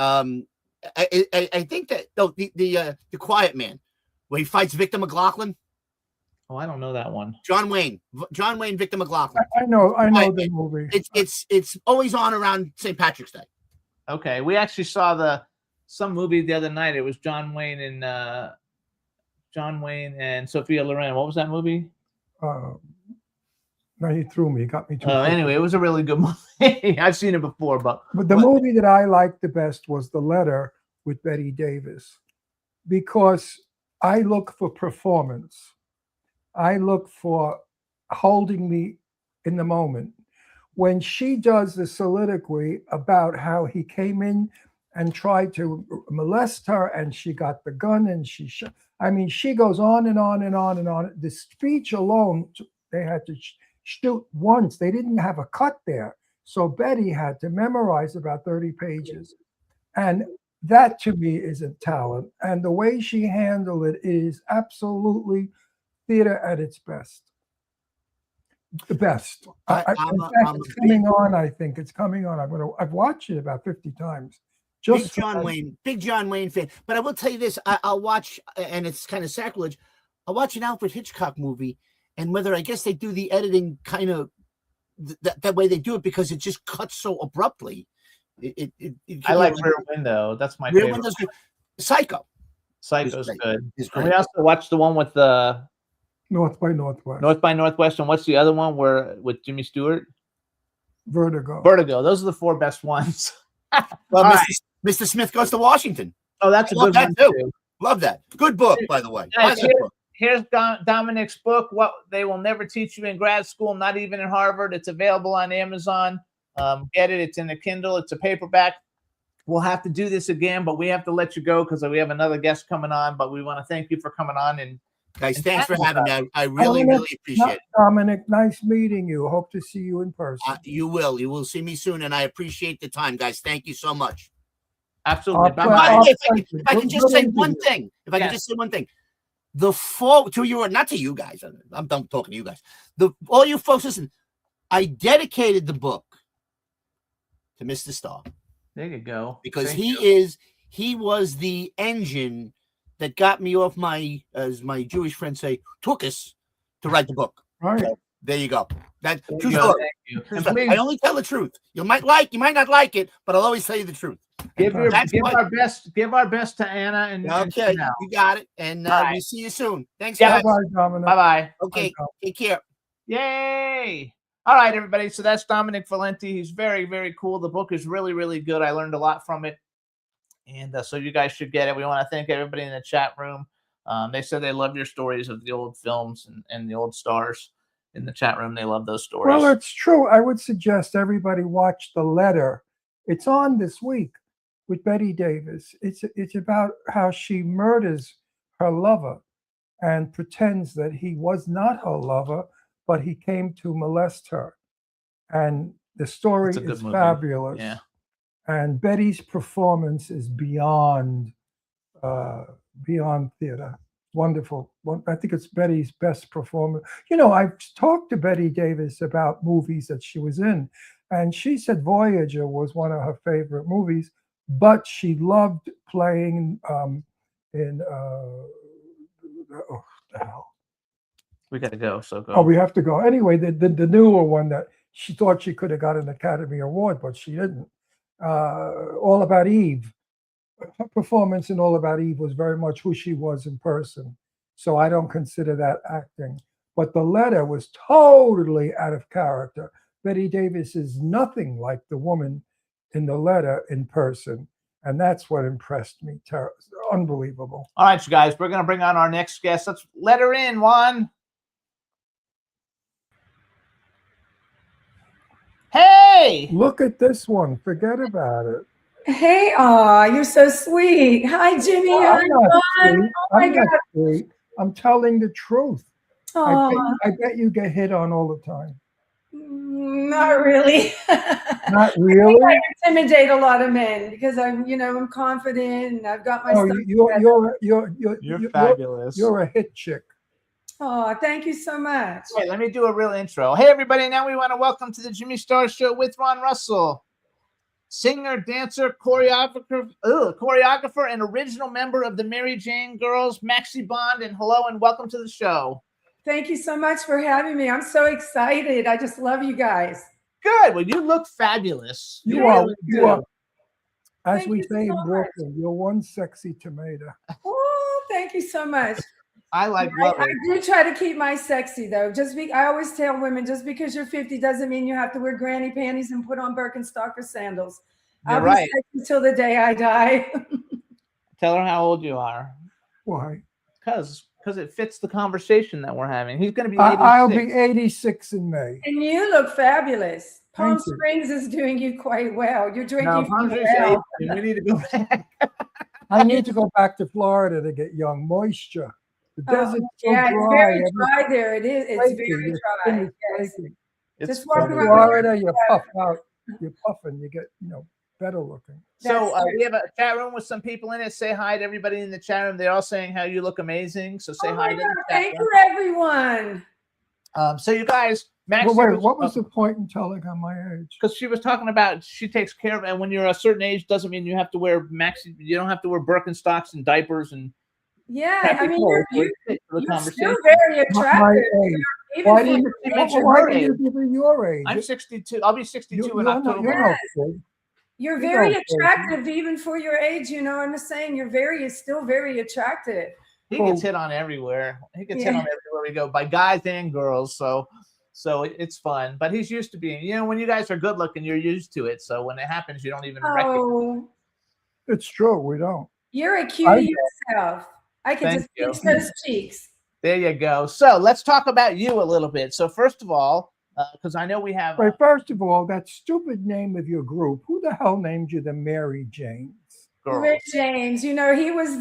S6: I think that the Quiet Man, where he fights Victor McLaughlin.
S4: Oh, I don't know that one.
S6: John Wayne, Victor McLaughlin.
S5: I know
S6: Quiet
S5: the
S6: Man.
S5: movie.
S6: It's always on around St. Patrick's Day.
S4: Okay, we actually saw some movie the other night. It was John Wayne and Sophia Loren. What was that movie?
S5: No, he threw me. He got me too. quick.
S4: Anyway, it was a really good movie. I've seen it before, but
S5: But the movie that I liked the best was The Letter with Betty Davis, because I look for performance. I look for holding me in the moment. When she does the soliloquy about how he came in and tried to molest her, and she got the gun and she she goes on and on and on and on. The speech alone, they had to shoot once. They didn't have a cut there. So Betty had to memorize about 30 pages. And that to me is a talent. And the way she handled it is absolutely theater at its best. The best. In fact, it's coming on. I think it's coming on. I've watched it about 50 times.
S6: Big John Wayne fan. But I will tell you this: I'll watch, and it's kind of sacrilege. I'll watch an Alfred Hitchcock movie, and whether I guess they do the editing kind of that way they do it because it just cuts so abruptly.
S4: I like Rear Window. That's my
S6: Rear
S4: favorite.
S6: Window's good. Psycho.
S4: Psycho's
S6: great.
S4: good.
S6: It's
S4: And
S6: great.
S4: we also watched the one with the
S5: North by Northwest.
S4: North by Northwest, and what's the other one with Jimmy Stewart?
S5: Vertigo.
S4: Vertigo. Those are the four best ones.
S6: Well,
S4: All
S6: Mr.
S4: right.
S6: Mr. Smith Goes to Washington.
S4: Oh, that's a
S6: Love
S4: good
S6: that
S4: one
S6: too.
S4: too.
S6: Love that. Good book, by the way. Buy
S4: Guys,
S6: that book.
S4: here's Dominic's book, What They Will Never Teach You in Grad School, Not Even in Harvard. It's available on Amazon. Get it. It's in a Kindle. It's a paperback. We'll have to do this again, but we have to let you go because we have another guest coming on. But we want to thank you for coming on. And
S6: Guys,
S4: and
S6: thanks for
S4: chatting
S6: having
S4: with
S6: me. I really, really appreciate it.
S5: Dominic, nice meeting you. Hope to see you in person.
S6: You will. You will see me soon, and I appreciate the time, guys. Thank you so much.
S4: absolutely.
S5: Our
S4: Bye-bye.
S5: pleasure.
S6: If I can just say one thing, not to you guys. I'm done talking to you guys. All you folks, listen. I dedicated the book to Mr. Starr
S4: There you go.
S6: because
S4: Thank you.
S6: he was the engine that got me off my, as my Jewish friends say, tuchus, to write the book.
S5: Right.
S6: So, there you go. That
S4: There
S6: true
S4: you go.
S6: story.
S4: Thank you.
S6: True
S4: And
S6: story.
S4: please
S6: I only tell the truth. You might not like it, but I'll always tell you the truth.
S4: give
S6: That's what-
S4: our best to Anna and
S6: Okay,
S4: Chanel.
S6: you got it. And
S4: All right.
S6: we'll see you soon. Thanks,
S4: Yeah.
S6: guys.
S5: Bye, Dominic.
S4: Bye-bye.
S6: Okay,
S5: Bye.
S6: take care.
S4: Yay! All right, everybody. So that's Dominic Valenti. He's very, very cool. The book is really, really good. I learned a lot from it. And so you guys should get it. We want to thank everybody in the chat room. They said they love your stories of the old films and the old stars in the chat room. They love those stories.
S5: Well, it's true. I would suggest everybody watch The Letter. It's on this week with Betty Davis. It's about how she murders her lover and pretends that he was not her lover, but he came to molest her. And the story
S4: It's a good
S5: is
S4: movie.
S5: fabulous.
S4: Yeah.
S5: And Betty's performance is beyond theater. Wonderful. I think it's Betty's best performance. I've talked to Betty Davis about movies that she was in, and she said Voyager was one of her favorite movies, but she loved playing in the hell.
S4: We got to go. So go.
S5: Oh, we have to go. Anyway, the newer one that she thought she could have got an Academy Award, but she didn't. All About Eve. Her performance in All About Eve was very much who she was in person. So I don't consider that acting. But The Letter was totally out of character. Betty Davis is nothing like the woman in The Letter in person. And that's what impressed me. Unbelievable.
S4: All right, you guys. We're going to bring on our next guest. Let's let her in, Juan. Hey!
S5: Look at this one. Forget about it.
S7: Hey, aw, you're so sweet. Hi, Jimmy. Hi,
S5: I'm not
S7: Ron.
S5: sweet.
S7: Oh my
S5: I'm not sweet. I'm telling the truth.
S7: God.
S5: I bet you get hit on all the time.
S7: Not really.
S5: Not
S7: I
S5: really.
S7: intimidate a lot of men because I'm confident and I've got my
S5: Oh,
S7: stuff.
S4: You're fabulous.
S5: You're a hit chick.
S7: Oh, thank you so much.
S4: Wait, let me do a real intro. Hey, everybody. Now we want to welcome to the Jimmy Star Show with Ron Russell, singer, dancer, choreographer, and original member of the Mary Jane Girls, Maxie Bond. And hello and welcome to the show.
S7: Thank you so much for having me. I'm so excited. I just love you guys.
S4: Good. Well, you look fabulous.
S5: You are.
S4: really
S5: You
S4: do.
S5: are. As
S7: Thank
S5: we
S7: you
S5: say in
S7: so much.
S5: Brooklyn, you're one sexy tomato.
S7: Oh, thank you so much.
S4: I love
S7: I
S4: it.
S7: do try to keep my sexy though. I always tell women, just because you're 50 doesn't mean you have to wear granny panties and put on Birkenstock or sandals.
S4: You're
S7: I'll
S4: right.
S7: be sexy till the day I die.
S4: Tell her how old you are.
S5: Why?
S4: Because it fits the conversation that we're having. He's going to be 86.
S5: I'll be 86 in May.
S7: And you look fabulous. Palm
S5: Thank you.
S7: Springs is doing you quite well. You're drinking
S4: No,
S7: from the
S4: Palm
S7: well.
S4: Springs, we need to go back.
S5: I need to go back to Florida to get young moisture. The
S7: Oh,
S5: desert's so
S7: yeah,
S5: dry.
S7: it's very
S5: every-
S7: dry there. It is. It's
S5: flaky.
S7: very
S5: Your skin
S7: dry.
S5: is
S7: Yes.
S5: flaky.
S4: It's
S7: Just walk
S5: In
S7: around.
S5: Florida, you puff out. You're puffing. You get better looking.
S4: So we have a chat room with some people in it. Say hi to everybody in the chat room. They're all saying how you look amazing. So say
S7: Oh
S4: hi
S7: my
S4: to
S7: God,
S4: the chat
S7: thank
S4: room.
S7: you, everyone.
S4: So you guys, Maxie,
S5: Well, wait, what was the point in telling her my age?
S4: because she was talking about she takes care of, and when you're a certain age, doesn't mean you have to wear maxi. You don't have to wear Birkenstocks and diapers and.
S7: Yeah, I mean, you're still
S4: conversation.
S7: very
S5: My
S7: attractive.
S5: age.
S7: Even
S5: Why
S7: for
S5: didn't
S7: your
S4: you
S7: age.
S4: mention
S5: why
S4: her
S5: didn't you
S4: age?
S5: give her your age?
S4: I'm 62. I'll be 62 in
S5: You're
S4: October.
S5: no kid.
S7: You're
S5: You
S7: very
S5: know,
S7: attractive even for your age. I'm just saying you're still very attractive.
S4: He gets hit on everywhere. He gets hit
S7: Yeah.
S4: on everywhere we go by guys and girls. So it's fun. But he's used to being, when you guys are good looking, you're used to it. So when it happens, you don't even recognize.
S7: Oh,
S5: It's true. We don't.
S7: you're a cutie yourself. I can
S4: Thank
S7: just
S4: you.
S7: pinch those cheeks.
S4: There you go. So let's talk about you a little bit. So first of all, because I know we have.
S5: Wait, first of all, that stupid name of your group. Who the hell named you the Mary Janes?
S4: Girls.
S7: Rick James, he was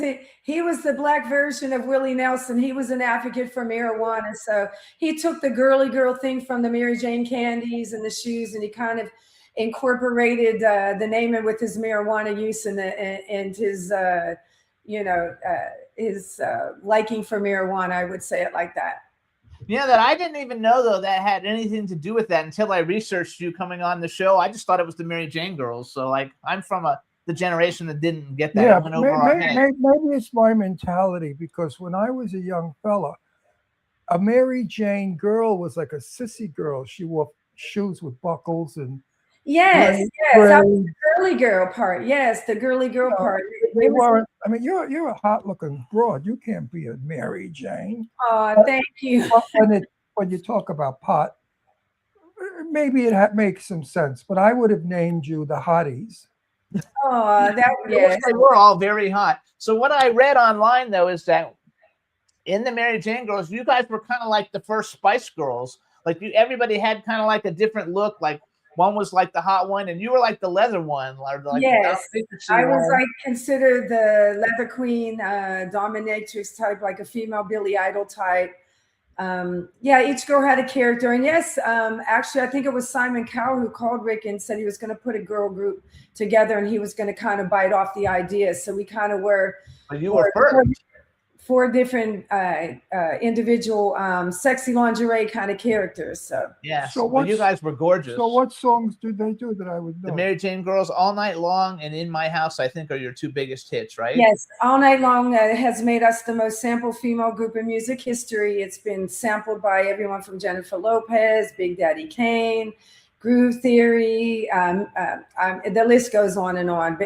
S7: the black version of Willie Nelson. He was an advocate for marijuana, so he took the girly girl thing from the Mary Jane candies and the shoes, and he kind of incorporated the name with his marijuana use and his his liking for marijuana. I would say it like that.
S4: Yeah, that I didn't even know though that had anything to do with that until I researched you coming on the show. I just thought it was the Mary Jane Girls. So I'm from the generation that didn't get that.
S5: Yeah,
S4: It went over our head.
S5: maybe it's my mentality because when I was a young fella, a Mary Jane girl was like a sissy girl. She wore shoes with buckles and
S7: Yes,
S5: Right,
S7: that was
S5: right.
S7: the girly girl part. Yes, the girly girl
S5: No,
S7: part.
S5: they weren't. I mean, you're a hot looking broad. You can't be a Mary Jane.
S7: Oh, thank you.
S5: But when you talk about pot, maybe it makes some sense. But I would have named you the Hotties.
S7: Oh, yes.
S4: They were all very hot. So what I read online though is that in the Mary Jane Girls, you guys were kind of like the first Spice Girls. Everybody had kind of like a different look. Like one was like the hot one, and you were like the leather one.
S7: Yes, I was considered the leather queen, dominatrix type, like a female Billy Idol type. Each girl had a character, and yes, actually, I think it was Simon Cowell who called Rick and said he was going to put a girl group together, and he was going to kind of bite off the idea. So we kind of were.
S4: But you were first.
S7: Four different individual sexy lingerie kind of characters. So
S4: yeah,
S5: So
S4: you guys were gorgeous.
S5: So what songs did they do that I would know?
S4: The Mary Jane Girls, All Night Long, and In My House, I think, are your two biggest hits, right?
S7: Yes, All Night Long has made us the most sampled female group in music history. It's been sampled by everyone from Jennifer Lopez, Big Daddy Kane, Groove Theory. The list goes on and on.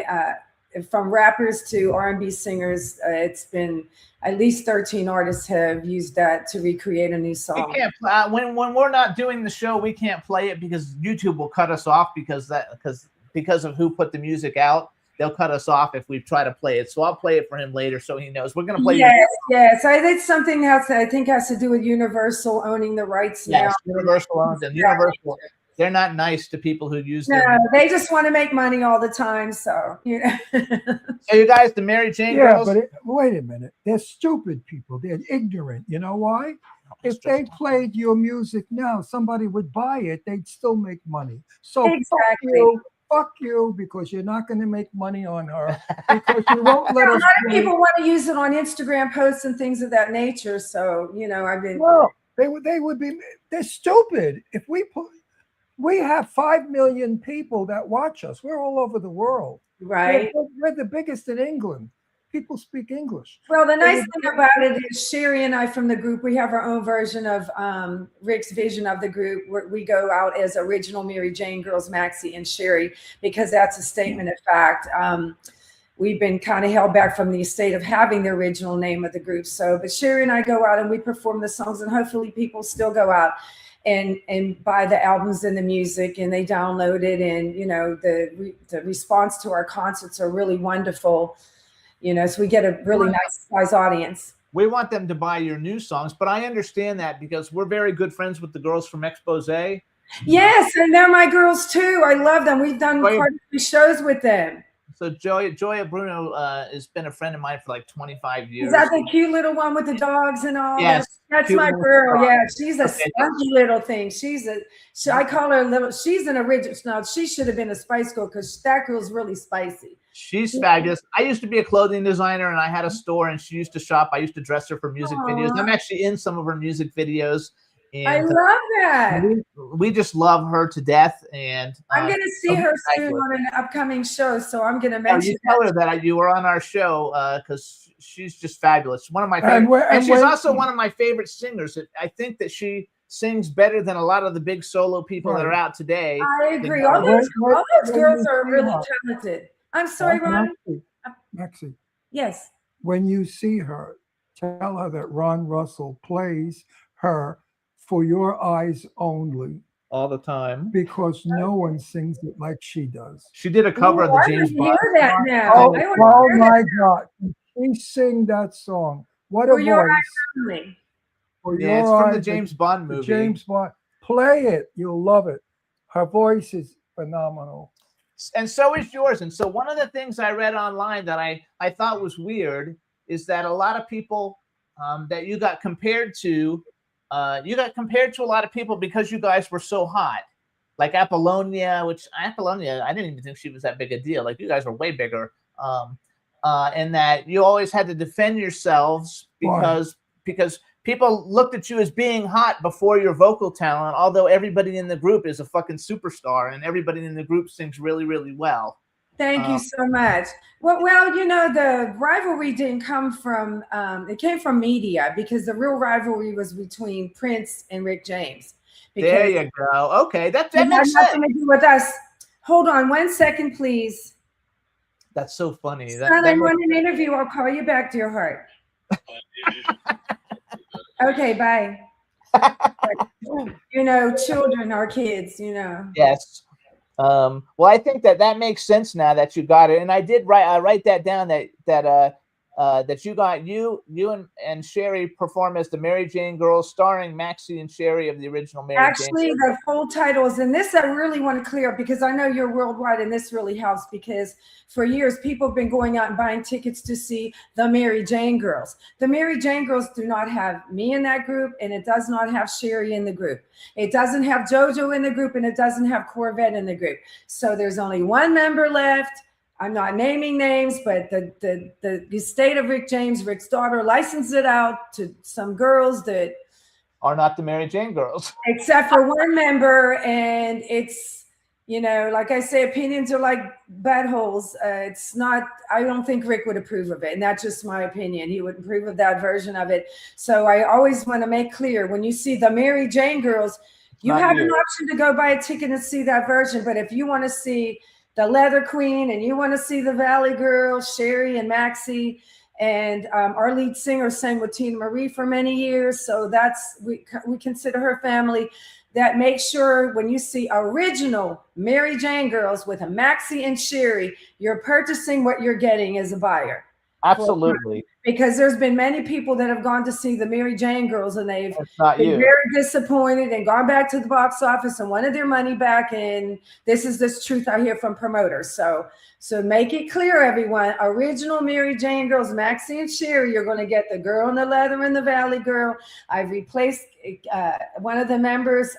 S7: From rappers to R&B singers, it's been at least 13 artists have used that to recreate a new song.
S4: We can't when we're not doing the show, we can't play it because YouTube will cut us off because of who put the music out. They'll cut us off if we try to play it. So I'll play it for him later so he knows. We're going to play
S7: Yes. It's something else that I think has to do with Universal owning the rights now.
S4: Yes, Universal owns it. Universal. they're not nice to people who use
S7: No,
S4: their.
S7: they just want to make money all the time. So, you know.
S4: So you guys, the Mary Jane
S5: Yeah,
S4: girls.
S5: but wait a minute. They're stupid people. They're ignorant. You know why? If they played your music now, somebody would buy it. They'd still make money. So
S7: Exactly.
S5: fuck you, because you're not going to make money on her, because you won't let
S7: A
S5: us.
S7: lot of people want to use it on Instagram posts and things of that nature. So, you know, I've been.
S5: No, they would be. They're stupid. If we have 5 million people that watch us. We're all over the world.
S7: Right.
S5: We're the biggest in England. People speak English.
S7: Well, the nice thing about it is Sherry and I from the group, we have our own version of Rick's vision of the group. We go out as original Mary Jane girls, Maxie and Sherry, because that's a statement of fact. We've been kind of held back from the estate of having the original name of the group. So, but Sherry and I go out and we perform the songs, and hopefully people still go out and buy the albums and the music, and they download it. And, you know, the response to our concerts are really wonderful. You know, so we get a really nice size audience.
S4: We want them to buy your new songs, but I understand that because we're very good friends with the girls from Expose.
S7: Yes, and they're my girls too. I love them. We've done quite a few shows with them.
S4: So Joya Bruno has been a friend of mine for like 25 years.
S7: Is that the cute little one with the dogs and all?
S4: Yes.
S7: That's my girl. Yeah, she's a spunky little thing. I call her little. She's an original. No, she should have been a Spice Girl because that girl's really spicy.
S4: She's fabulous. I used to be a clothing designer and I had a store and she used to shop. I used to dress her for music videos. I'm actually in some of her music videos. And
S7: I love that.
S4: We just love her to death. And
S7: I'm going to see her soon on an upcoming show. So I'm going to mention
S4: you tell her that you were on our show because she's just fabulous. One of my favorite. And she's also one of my favorite singers. I think that she sings better than a lot of the big solo people that are out today.
S7: I agree. All those girls are really talented. I'm sorry, Ron.
S5: Maxie.
S7: Yes.
S5: When you see her, tell her that Ron Russell plays her for your eyes only.
S4: All the time.
S5: Because no one sings it like she does.
S4: She did a cover of the James Bond.
S7: Hear that now.
S5: Oh my God. She sing that song. What a voice.
S4: It's from the James Bond movie.
S5: James Bond. Play it. You'll love it. Her voice is phenomenal.
S4: And so is yours. And so one of the things I read online that I thought was weird is that a lot of people that you got compared to a lot of people because you guys were so hot. Like Apollonia, I didn't even think she was that big a deal. Like you guys were way bigger. And that you always had to defend yourselves because people looked at you as being hot before your vocal talent, although everybody in the group is a fucking superstar and everybody in the group sings really, really well.
S7: Thank you so much. Well, you know, the rivalry didn't come from, it came from media because the real rivalry was between Prince and Rick James.
S4: There you go. Okay, that makes sense.
S7: Nothing to do with us. Hold on 1 second, please.
S4: That's so funny.
S7: I'm on an interview. I'll call you back, dear heart. Okay, bye. You know, children are kids, you know.
S4: Yes. Well, I think that makes sense now that you got it. And I did write that down that you got you and Sherry perform as the Mary Jane Girls, starring Maxie and Sherry of the original Mary Jane.
S7: Actually, the full title is, and this I really want to clear up because I know you're worldwide, and this really helps because for years people have been going out and buying tickets to see the Mary Jane Girls. The Mary Jane Girls do not have me in that group, and it does not have Sherry in the group. It doesn't have JoJo in the group, and it doesn't have Corvette in the group. So there's only one member left. I'm not naming names, but the estate of Rick James, Rick's daughter, licensed it out to some girls that
S4: are not the Mary Jane Girls,
S7: except for one member. And it's, you know, like I say, opinions are like buttholes. It's not, I don't think Rick would approve of it. And that's just my opinion. He wouldn't approve of that version of it. So I always want to make clear when you see the Mary Jane Girls, you have an option to go buy a ticket and see that version. But if you want to see the Leather Queen and you want to see the Valley Girls, Sherry and Maxie, and our lead singer sang with Tina Marie for many years. So that's, we consider her family. That make sure when you see original Mary Jane Girls with a Maxie and Sherry, you're purchasing what you're getting as a buyer.
S4: Absolutely.
S7: because there's been many people that have gone to see the Mary Jane Girls and they've
S4: It's not
S7: been
S4: you.
S7: very disappointed and gone back to the box office and wanted their money back. And this is this truth I hear from promoters. So make it clear, everyone. Original Mary Jane Girls, Maxie and Sherry, you're going to get the girl in the leather and the Valley Girl. I've replaced one of the members,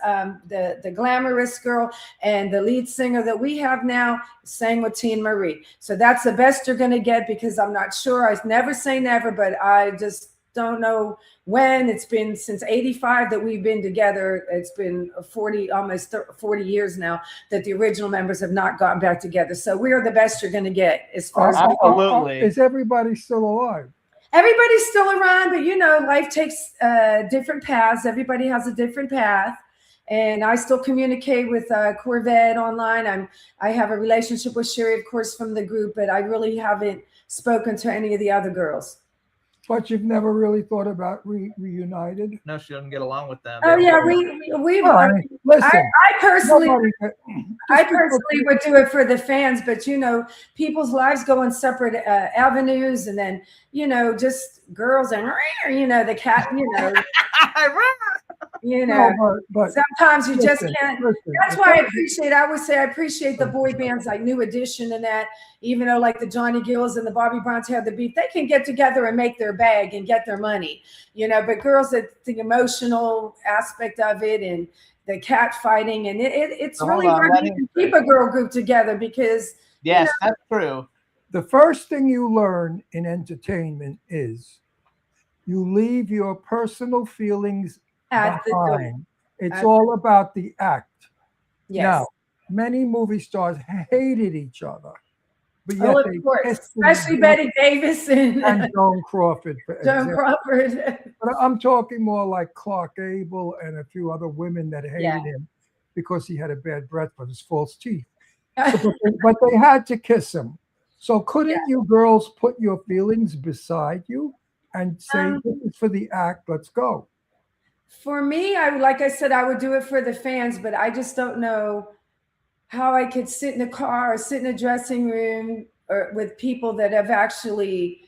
S7: the glamorous girl, and the lead singer that we have now sang with Teen Marie. So that's the best you're going to get, because I'm not sure. I never say never, but I just don't know when. It's been since 85 that we've been together. It's been 40, almost 40 years now that the original members have not gotten back together. So we're the best you're going to get as far as
S4: Absolutely.
S5: Is everybody still alive?
S7: everybody's still around, but life takes different paths. Everybody has a different path. And I still communicate with Corvette online. I have a relationship with Sherry, of course, from the group, but I really haven't spoken to any of the other girls.
S5: But you've never really thought about reunited?
S4: No, she doesn't get along with them.
S7: Oh yeah, we
S5: Well, I mean, listen,
S7: I personally
S5: nobody-
S7: I personally would do it for the fans, but people's lives go in separate avenues, and then just girls and the cat,
S5: No, but
S7: sometimes you just
S5: listen,
S7: can't.
S5: listen,
S7: That's why I would say I appreciate the boy bands like New Edition and that, even though like the Johnny Gills and the Bobby Browns have the beef, they can get together and make their bag and get their money, but girls, the emotional aspect of it and the cat fighting, and it's
S4: Hold
S7: really
S4: on,
S7: hard
S4: let
S7: to
S4: him-
S7: keep a girl group together because
S4: Yes, that's true.
S5: the first thing you learn in entertainment is you leave your personal feelings
S7: at the door.
S5: behind. It's
S7: At-
S5: all about the act.
S7: Yes.
S5: Now, many movie stars hated each other, but yet
S7: Oh, of
S5: they
S7: course,
S5: kissed
S7: especially
S5: and
S7: Betty Davis and
S5: and Joan Crawford. For
S7: Joan
S5: example.
S7: Crawford.
S5: But I'm talking more like Clark Gable and a few other women that hated
S7: Yeah.
S5: him because he had a bad breath for his false teeth. But they had to kiss him. So couldn't you girls put your feelings beside you and say, this is for the act, let's go?
S7: For me, like I said, I would do it for the fans, but I just don't know how I could sit in a car or sit in a dressing room or with people that have actually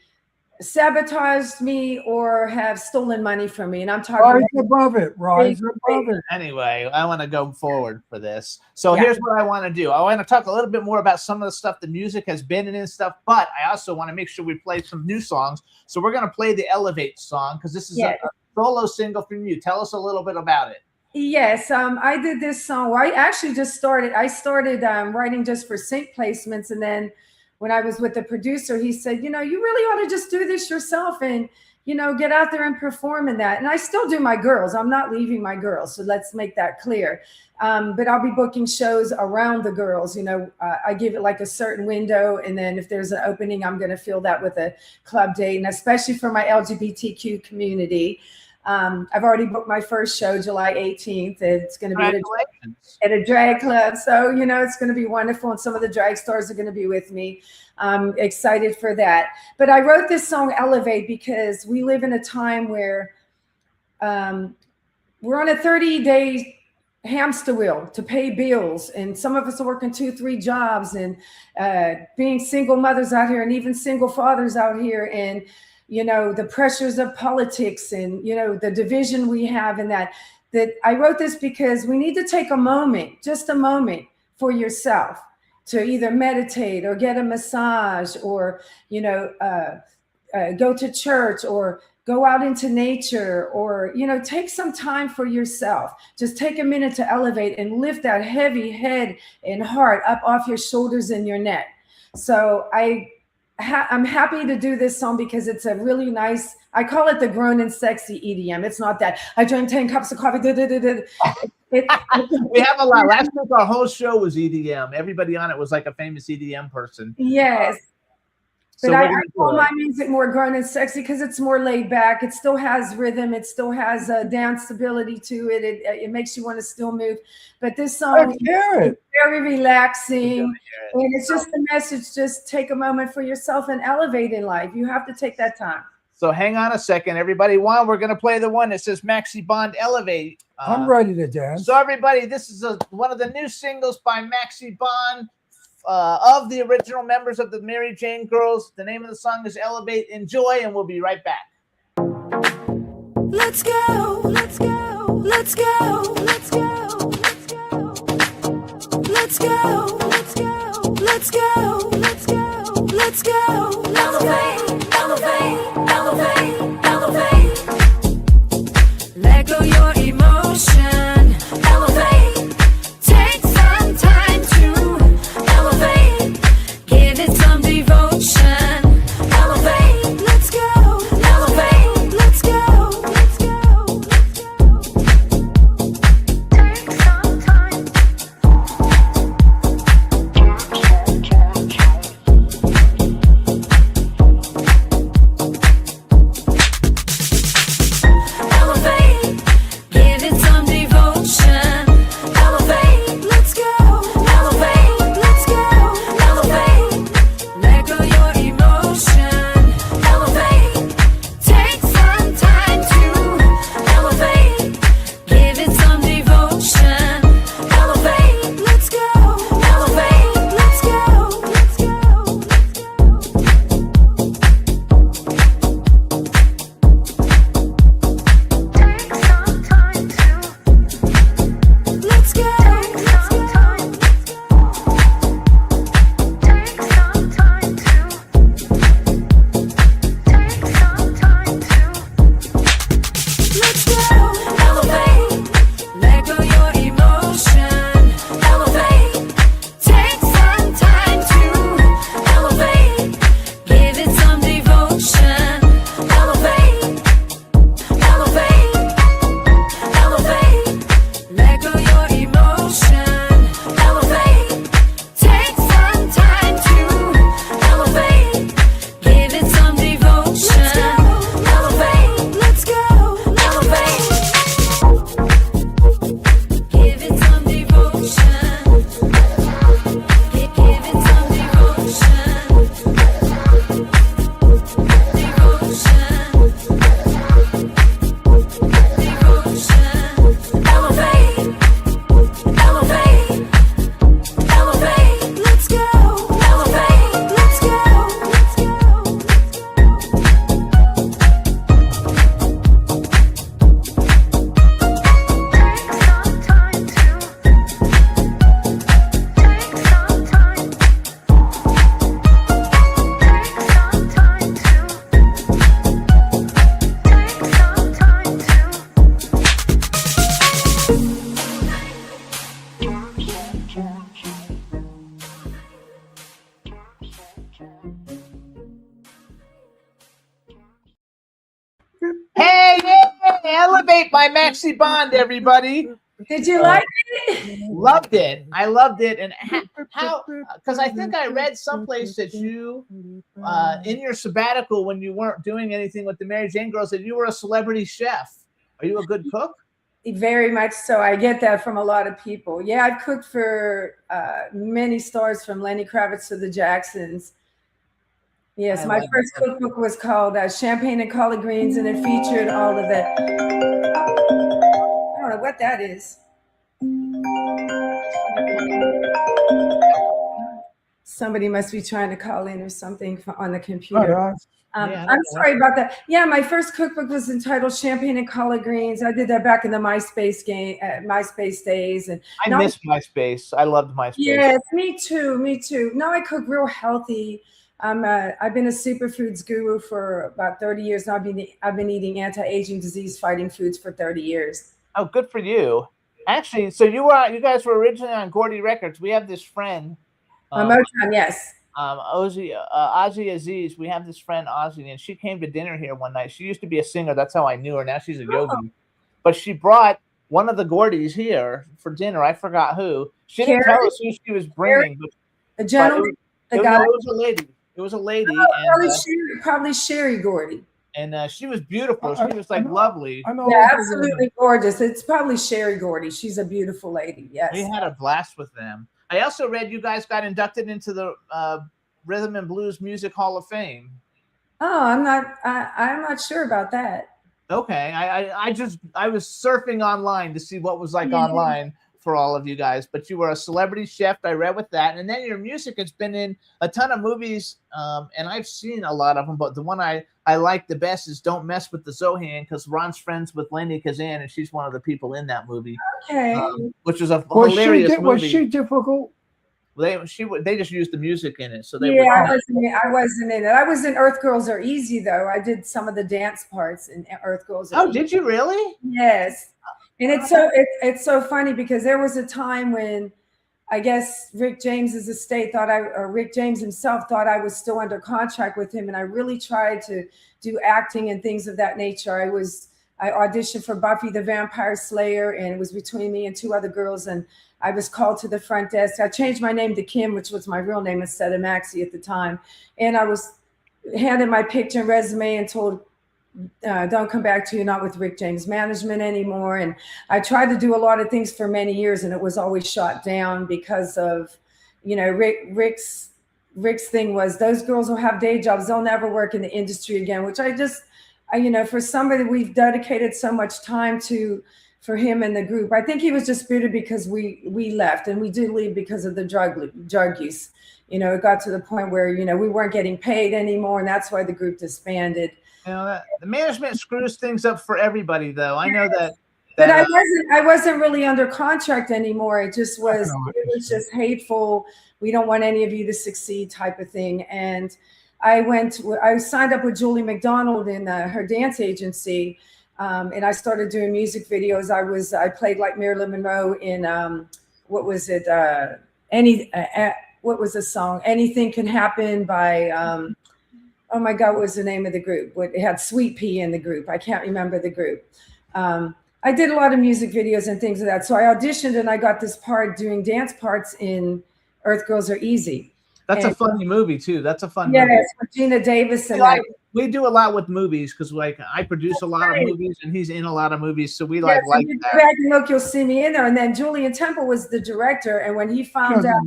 S7: sabotaged me or have stolen money from me. And I'm talking
S5: Rise above it, rise above it.
S4: Anyway, I want to go forward for this. So
S7: Yeah.
S4: here's what I want to do. I want to talk a little bit more about some of the stuff the music has been in and stuff, but I also want to make sure we play some new songs. So we're going to play the Elevate song because this is
S7: Yeah.
S4: a solo single from you. Tell us a little bit about it.
S7: Yes, I did this song. Well, I actually just started. I started writing just for sync placements, and then when I was with the producer, he said, "You really ought to just do this yourself and get out there and perform in that." And I still do my girls. I'm not leaving my girls, so let's make that clear. But I'll be booking shows around the girls. I give it like a certain window, and then if there's an opening, I'm going to fill that with a club date, and especially for my LGBTQ community. I've already booked my first show, July 18th. It's going to be
S4: Congratulations.
S7: at a drag club. So, it's going to be wonderful. And some of the drag stars are going to be with me. I'm excited for that. But I wrote this song, Elevate, because we live in a time where we're on a 30-day hamster wheel to pay bills. And some of us are working 2-3 jobs and being single mothers out here and even single fathers out here. And the pressures of politics and, the division we have in that I wrote this because we need to take a moment, just a moment for yourself to either meditate or get a massage or, go to church or go out into nature or, take some time for yourself. Just take a minute to elevate and lift that heavy head and heart up off your shoulders and your neck. So I'm happy to do this song because it's a really nice, I call it the grown and sexy EDM. It's not that I drank 10 cups of coffee.
S4: We have a lot. Last week, our whole show was EDM. Everybody on it was like a famous EDM person.
S7: Yes.
S4: So
S7: But
S4: we're
S7: I
S4: gonna
S7: call
S4: do
S7: my
S4: it.
S7: music more grown and sexy because it's more laid back. It still has rhythm. It still has a dance ability to it. It makes you want to still move. But this song
S5: Let's hear it.
S7: is very relaxing.
S4: it.
S7: And it's just a message. Just take a moment for yourself and elevate in life. You have to take that time.
S4: So hang on a second, everybody. One, we're going to play the one that says Maxie Bond Elevate.
S5: I'm ready to dance.
S4: So everybody, this is one of the new singles by Maxie Bond of the original members of the Mary Jane Girls. The name of the song is Elevate. Enjoy, and we'll be right back.
S3: Let's go, let's go, let's go, let's go, let's go, let's go, let's go, let's go, let's go, let's go, elevate, elevate, elevate, elevate. Let go your emotion, elevate. Take some time to elevate. Give it some devotion, elevate. Let's go, elevate, let's go, let's go, let's go. Take some time. Elevate, give it some devotion. Elevate, let's go. Elevate, let's go. Elevate, let go your emotion. Elevate, take some time to elevate. Give it some devotion. Elevate, let's go. Elevate, let's go. Let's go. Let's go. Take some time to. Let's go. Take some time. Take some time to. Take some time to. Let's go. Elevate. Let go your emotion. Elevate. Take some time to elevate. Give it some devotion. Elevate. Elevate. Elevate. Let go your emotion. Elevate. Take some time to elevate. Give it some devotion. Elevate. Let's go. Elevate. Give it some devotion. Give it some devotion. Devotion. Elevate. Elevate. Elevate. Let's go. Elevate. Let's go. Let's go. Take some time to. Take some time. Take some time to. Take some time to.
S4: Hey, yeah, Elevate by Maxi Bond, everybody.
S7: Did you like it?
S4: Loved it. I loved it. And how, because I think I read someplace that you, in your sabbatical, when you weren't doing anything with the Mary Jane Girls, that you were a celebrity chef. Are you a good cook?
S7: Very much so. I get that from a lot of people. Yeah, I've cooked for many stars from Lenny Kravitz to the Jacksons. Yes,
S4: I
S7: my
S4: love
S7: first
S4: that.
S7: cookbook was called Champagne and Collard Greens, and it featured all of that. I don't know what that is. Somebody must be trying to call in or something on the computer.
S5: Right on.
S4: Yeah, I don't
S7: I'm
S4: know
S7: sorry about that. Yeah, my first cookbook was entitled Champagne and Collard Greens. I did that back in the MySpace days, and
S4: I
S7: now
S4: miss MySpace. I loved MySpace.
S7: yes, me too. Me too. Now I cook real healthy. I've been a superfoods guru for about 30 years now. I've been eating anti-aging, disease-fighting foods for 30 years.
S4: Oh, good for you. Actually, so you guys were originally on Gordy Records. We have this friend,
S7: Motown, yes.
S4: Ozzy Aziz. We have this friend Ozzy, and she came to dinner here one night. She used to be a singer. That's how I knew her. Now she's a yogi. But she brought one of the Gordys here for dinner. I forgot who. She didn't tell us who she was bringing. But
S7: A gentleman, a
S4: it
S7: guy.
S4: was a lady. It was a lady.
S7: Probably Sherry Gordy.
S4: And she was beautiful. She was like lovely.
S5: I'm all
S7: Yeah,
S5: over
S7: absolutely gorgeous. It's probably Sherry Gordy. She's a beautiful lady. Yes.
S4: We had a blast with them. I also read you guys got inducted into the Rhythm and Blues Music Hall of Fame.
S7: Oh, I'm not sure about that.
S4: Okay, I was surfing online to see what was like online for all of you guys, but you were a celebrity chef. I read with that, and then your music has been in a ton of movies, and I've seen a lot of them. But the one I like the best is "Don't Mess with the Zohan," because Ron's friends with Lenny Kazan, and she's one of the people in that movie,
S7: Okay.
S4: which was a
S5: Was
S4: hilarious
S5: she, was
S4: movie.
S5: she difficult?
S4: They just used the music in it, so they
S7: Yeah,
S4: were.
S7: I wasn't in it. I was in Earth Girls Are Easy though. I did some of the dance parts in Earth Girls Are
S4: Oh,
S7: Easy.
S4: did you really?
S7: Yes. And it's so funny because there was a time when I guess Rick James's estate Rick James himself thought I was still under contract with him, and I really tried to do acting and things of that nature. I auditioned for Buffy the Vampire Slayer, and it was between me and two other girls, and I was called to the front desk. I changed my name to Kim, which was my real name instead of Maxie at the time, and I was handed my picture and resume and told, don't come back to you, not with Rick James Management anymore. And I tried to do a lot of things for many years, and it was always shot down because of, Rick's thing was those girls will have day jobs. They'll never work in the industry again, which for somebody we've dedicated so much time to, for him and the group, I think he was just bitter because we left, and we did leave because of the drug use. It got to the point where, we weren't getting paid anymore, and that's why the group disbanded.
S4: The management screws things up for everybody, though. I know that.
S7: But I wasn't really under contract anymore. It was just hateful. We don't want any of you to succeed type of thing. And I signed up with Julie McDonald in her dance agency. And I started doing music videos. I played like Marilyn Monroe in, what was it? What was the song? Anything Can Happen by, oh my God, what was the name of the group? It had Sweet Pea in the group. I can't remember the group. I did a lot of music videos and things like that. So I auditioned and I got this part doing dance parts in Earth Girls Are Easy.
S4: That's a funny movie too. That's a fun
S7: movie.
S4: movie.
S7: With Gina Davis and
S4: we do a lot with movies because I produce a lot of movies and he's in a lot of movies. So we like
S7: that. Go back and look, you'll see me in there. And then Julian Temple was the director. And when he found out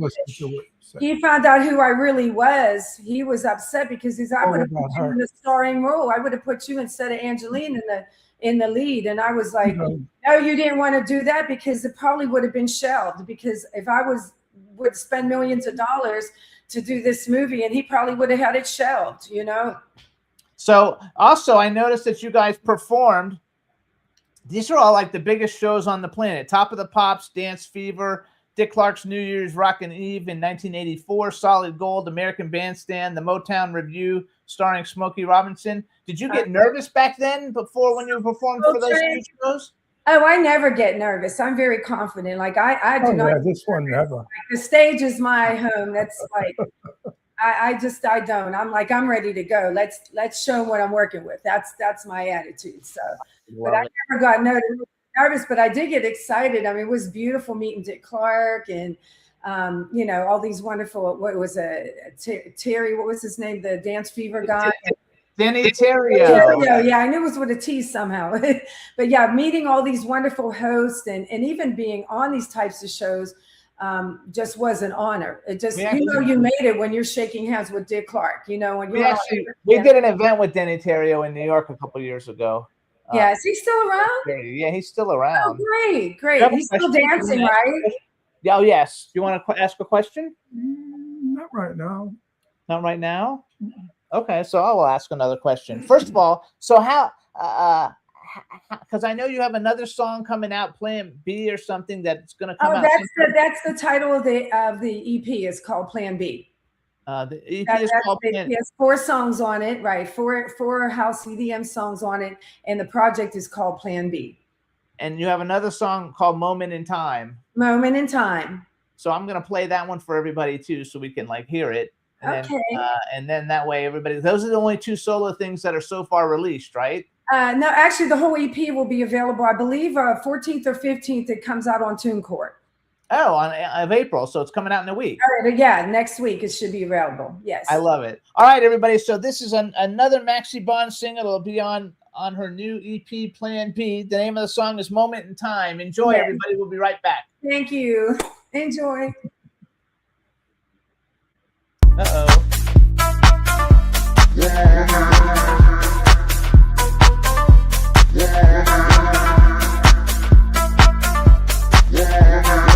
S7: who I really was, he was upset because I would have put you in the starring role. I would have put you instead of Angeline in the lead. And I was like, no, you didn't want to do that because it probably would have been shelved, because if I would spend millions of dollars to do this movie, and he probably would have had it shelved,
S4: So also I noticed that you guys performed. These are all like the biggest shows on the planet. Top of the Pops, Dance Fever, Dick Clark's New Year's Rockin' Eve in 1984, Solid Gold, American Bandstand, the Motown Revue starring Smokey Robinson. Did you get nervous back then when you performed for those huge shows?
S7: Oh, I never get nervous. I'm very confident. Like I do not.
S5: Yeah, this one never.
S7: The stage is my home. That's like, I don't. I'm like, I'm ready to go. Let's show them what I'm working with. That's my attitude. So, but I never got nervous, but I did get excited. I mean, it was beautiful meeting Dick Clark and, all these wonderful, what was Terry, what was his name? The Dance Fever guy.
S4: Denny Terrio.
S7: Yeah, I knew it was with a T somehow. But yeah, meeting all these wonderful hosts and even being on these types of shows just was an honor. It just, you made it when you're shaking hands with Dick Clark, when
S4: we did an event with Denny Terrio in New York a couple years ago.
S7: Yeah, is he still around?
S4: Yeah, he's still around.
S7: Oh, great. He's still dancing, right?
S4: Yeah, yes. Do you want to ask a question?
S5: Not right now.
S4: Not right now? Okay, so I will ask another question. First of all, so how, because I know you have another song coming out, Plan B or something that's going to come out.
S7: That's the title of the EP. It's called Plan B.
S4: The EP is called Plan B.
S7: It has 4 songs on it, right? Four house EDM songs on it, and the project is called Plan B.
S4: And you have another song called Moment in Time.
S7: Moment in Time.
S4: So I'm going to play that one for everybody too, so we can hear it. And
S7: okay.
S4: And then that way those are the only 2 solo things that are so far released, right?
S7: No, actually the whole EP will be available. I believe 14th or 15th it comes out on TuneCore.
S4: Oh, of April. So it's coming out in a week.
S7: Yeah, next week it should be available. Yes.
S4: I love it. All right, everybody. So this is another Maxie Bond single. It'll be on her new EP, Plan B. The name of the song is Moment in Time. Enjoy, everybody. We'll be right back.
S7: Thank you. Enjoy.
S4: Uh-oh.
S8: Yeah. Yeah. Yeah.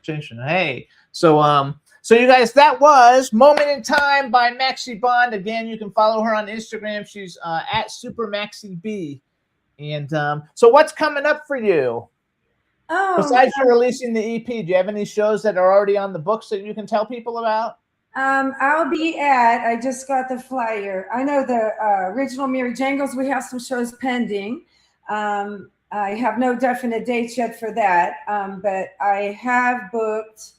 S4: Jason. Hey, so you guys, that was Moment in Time by Maxie Bond. Again, you can follow her on Instagram. She's at Super Maxie B. And so what's coming up for you?
S7: Oh,
S4: Besides you releasing the EP, do you have any shows that are already on the books that you can tell people about?
S7: I'll be at, I just got the flyer. I know the original Mary Jangles, we have some shows pending. I have no definite dates yet for that, but I have booked,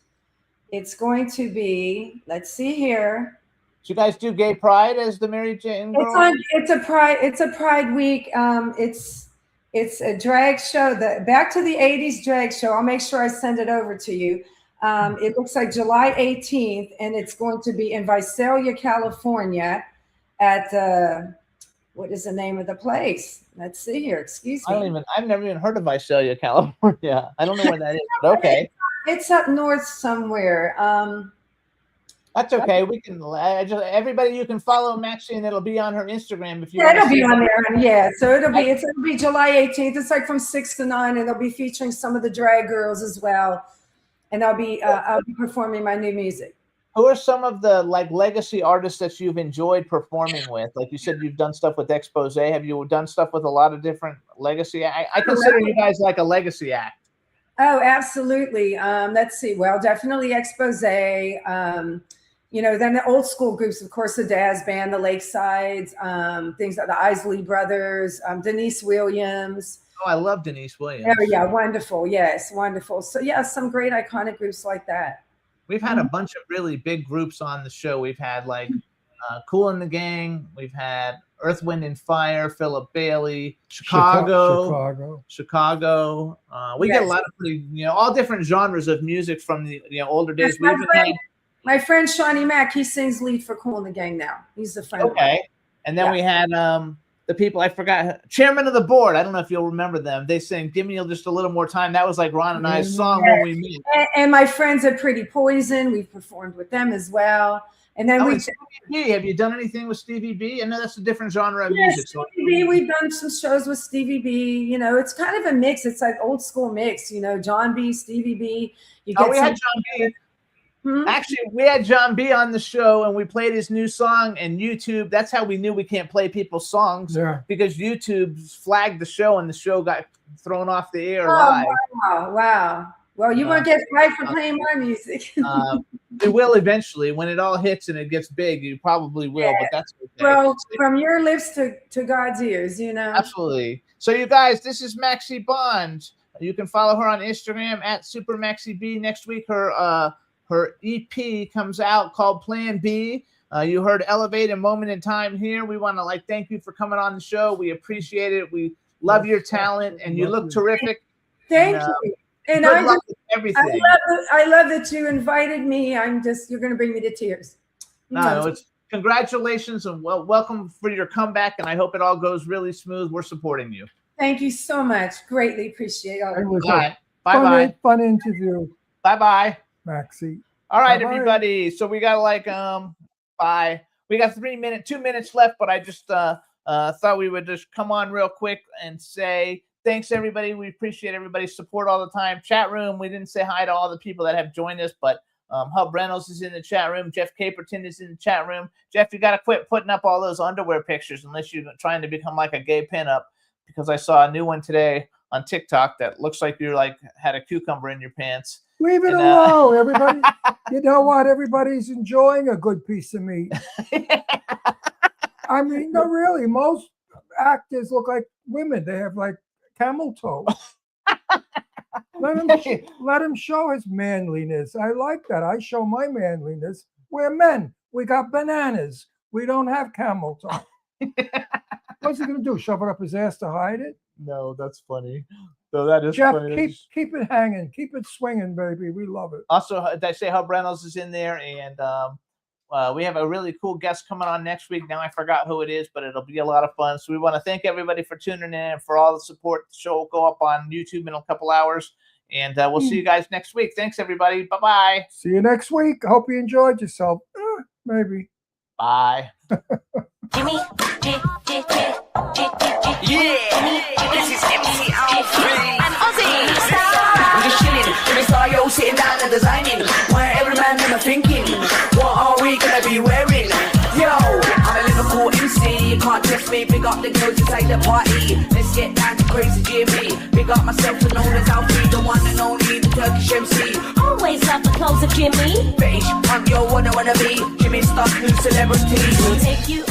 S7: it's going to be, let's see here.
S4: Do you guys do Gay Pride as the Mary Jane girl?
S7: It's a Pride week. It's a drag show, back to the 80s drag show. I'll make sure I send it over to you. It looks like July 18th, and it's going to be in Visalia, California at the, what is the name of the place? Let's see here. Excuse me.
S4: I've never even heard of Visalia, California. I don't know where that is, but okay.
S7: It's up north somewhere.
S4: That's okay. We can everybody, you can follow Maxie, and it'll be on her Instagram if you.
S7: Yeah,
S4: want
S7: it'll
S4: to
S7: be
S4: see
S7: on
S4: it.
S7: there. Yeah, so it'll be July 18th. It's like from 6 to 9, and they'll be featuring some of the drag girls as well. And I'll be performing my new music.
S4: Who are some of the like legacy artists that you've enjoyed performing with? Like you said, you've done stuff with Expose. Have you done stuff with a lot of different legacy? I consider you guys like a legacy act.
S7: Oh, absolutely. Let's see. Well, definitely Expose. You know, then the old school groups, of course, the Daz Band, the Lakesides, things like the Isley Brothers, Denise Williams.
S4: Oh, I love Denise Williams.
S7: Oh, yeah, wonderful. Yes, wonderful. So, yeah, some great iconic groups like that.
S4: We've had a bunch of really big groups on the show. We've had like Kool and the Gang. We've had Earth, Wind and Fire, Philip Bailey, Chicago. We get a lot of pretty, all different genres of music from the older days.
S7: My friend Shawnee Mack, he sings lead for Kool and the Gang now. He's the friend.
S4: Okay. And then we had the people, I forgot, Chairman of the Board. I don't know if you'll remember them. They sang Give Me Just a Little More Time. That was like Ron and I's song when we met.
S7: And my friends at Pretty Poison, we've performed with them as well. And then
S4: Stevie B. Have you done anything with Stevie B? I know that's a different genre of music.
S7: Stevie B, we've done some shows with Stevie B. It's kind of a mix. It's like old school mix, John B, Stevie B.
S4: We had John B. Actually, we had John B on the show, and we played his new song, and YouTube, that's how we knew we can't play people's songs, because YouTube flagged the show, and the show got thrown off the air live.
S7: Wow. Well, you won't get flagged for playing my music.
S4: We will eventually. When it all hits and it gets big, you probably will, but that's okay.
S7: Well, from your lips to God's ears,
S4: Absolutely. So, you guys, this is Maxie Bond. You can follow her on Instagram at Super Maxie B. Next week, her EP comes out called Plan B. You heard Elevate a Moment in Time here. We want to thank you for coming on the show. We appreciate it. We love your talent, and you look terrific.
S7: Thank you. And
S4: good luck with everything.
S7: I love that you invited me. You're going to bring me to tears.
S4: No, it's congratulations and welcome for your comeback. And I hope it all goes really smooth. We're supporting you.
S7: Thank you so much. Greatly appreciate all of it.
S4: Bye.
S5: Fun interview.
S4: Bye.
S5: Maxie.
S4: All right,
S5: Bye-bye.
S4: everybody. So we got we got 2 minutes left, but I just thought we would just come on real quick and say thanks, everybody. We appreciate everybody's support all the time. Chat room, we didn't say hi to all the people that have joined us, but Hub Reynolds is in the chat room. Jeff Caperton is in the chat room. Jeff, you got to quit putting up all those underwear pictures unless you're trying to become like a gay pinup, because I saw a new one today on TikTok that looks like you're had a cucumber in your pants.
S5: Leave it alone, everybody. You know what? Everybody's enjoying a good piece of meat. I mean, no, really. Most actors look like women. They have camel toe. Let him show his manliness. I like that. I show my manliness. We're men. We got bananas. We don't have camel toe. What's he gonna do? Shove it up his ass to hide it?
S4: No, that's funny. So that is
S5: Jeff,
S4: funny.
S5: keep it hanging, keep it swinging, baby. We love it.
S4: Also, did I say Hub Reynolds is in there, and we have a really cool guest coming on next week. Now I forgot who it is, but it'll be a lot of fun. So we want to thank everybody for tuning in and for all the support. The show will go up on YouTube in a couple hours, and we'll see you guys next week. Thanks, everybody. Bye-bye.
S5: See you next week. I hope you enjoyed yourself. Maybe.
S4: Bye.
S2: Jimmy, this is MC Alfred. I'm Ozzy. I'm just chilling. Jimmy Star, yo, sitting down at the the girls inside the party. Let's get down to crazy Jimmy. Big up myself and known as Alfie, the one and only, the Turkish MC.
S8: Always love the clothes of Jimmy.
S2: Bitch, I'm your one I wanna be. Jimmy Star, new celebrity.
S8: We'll take you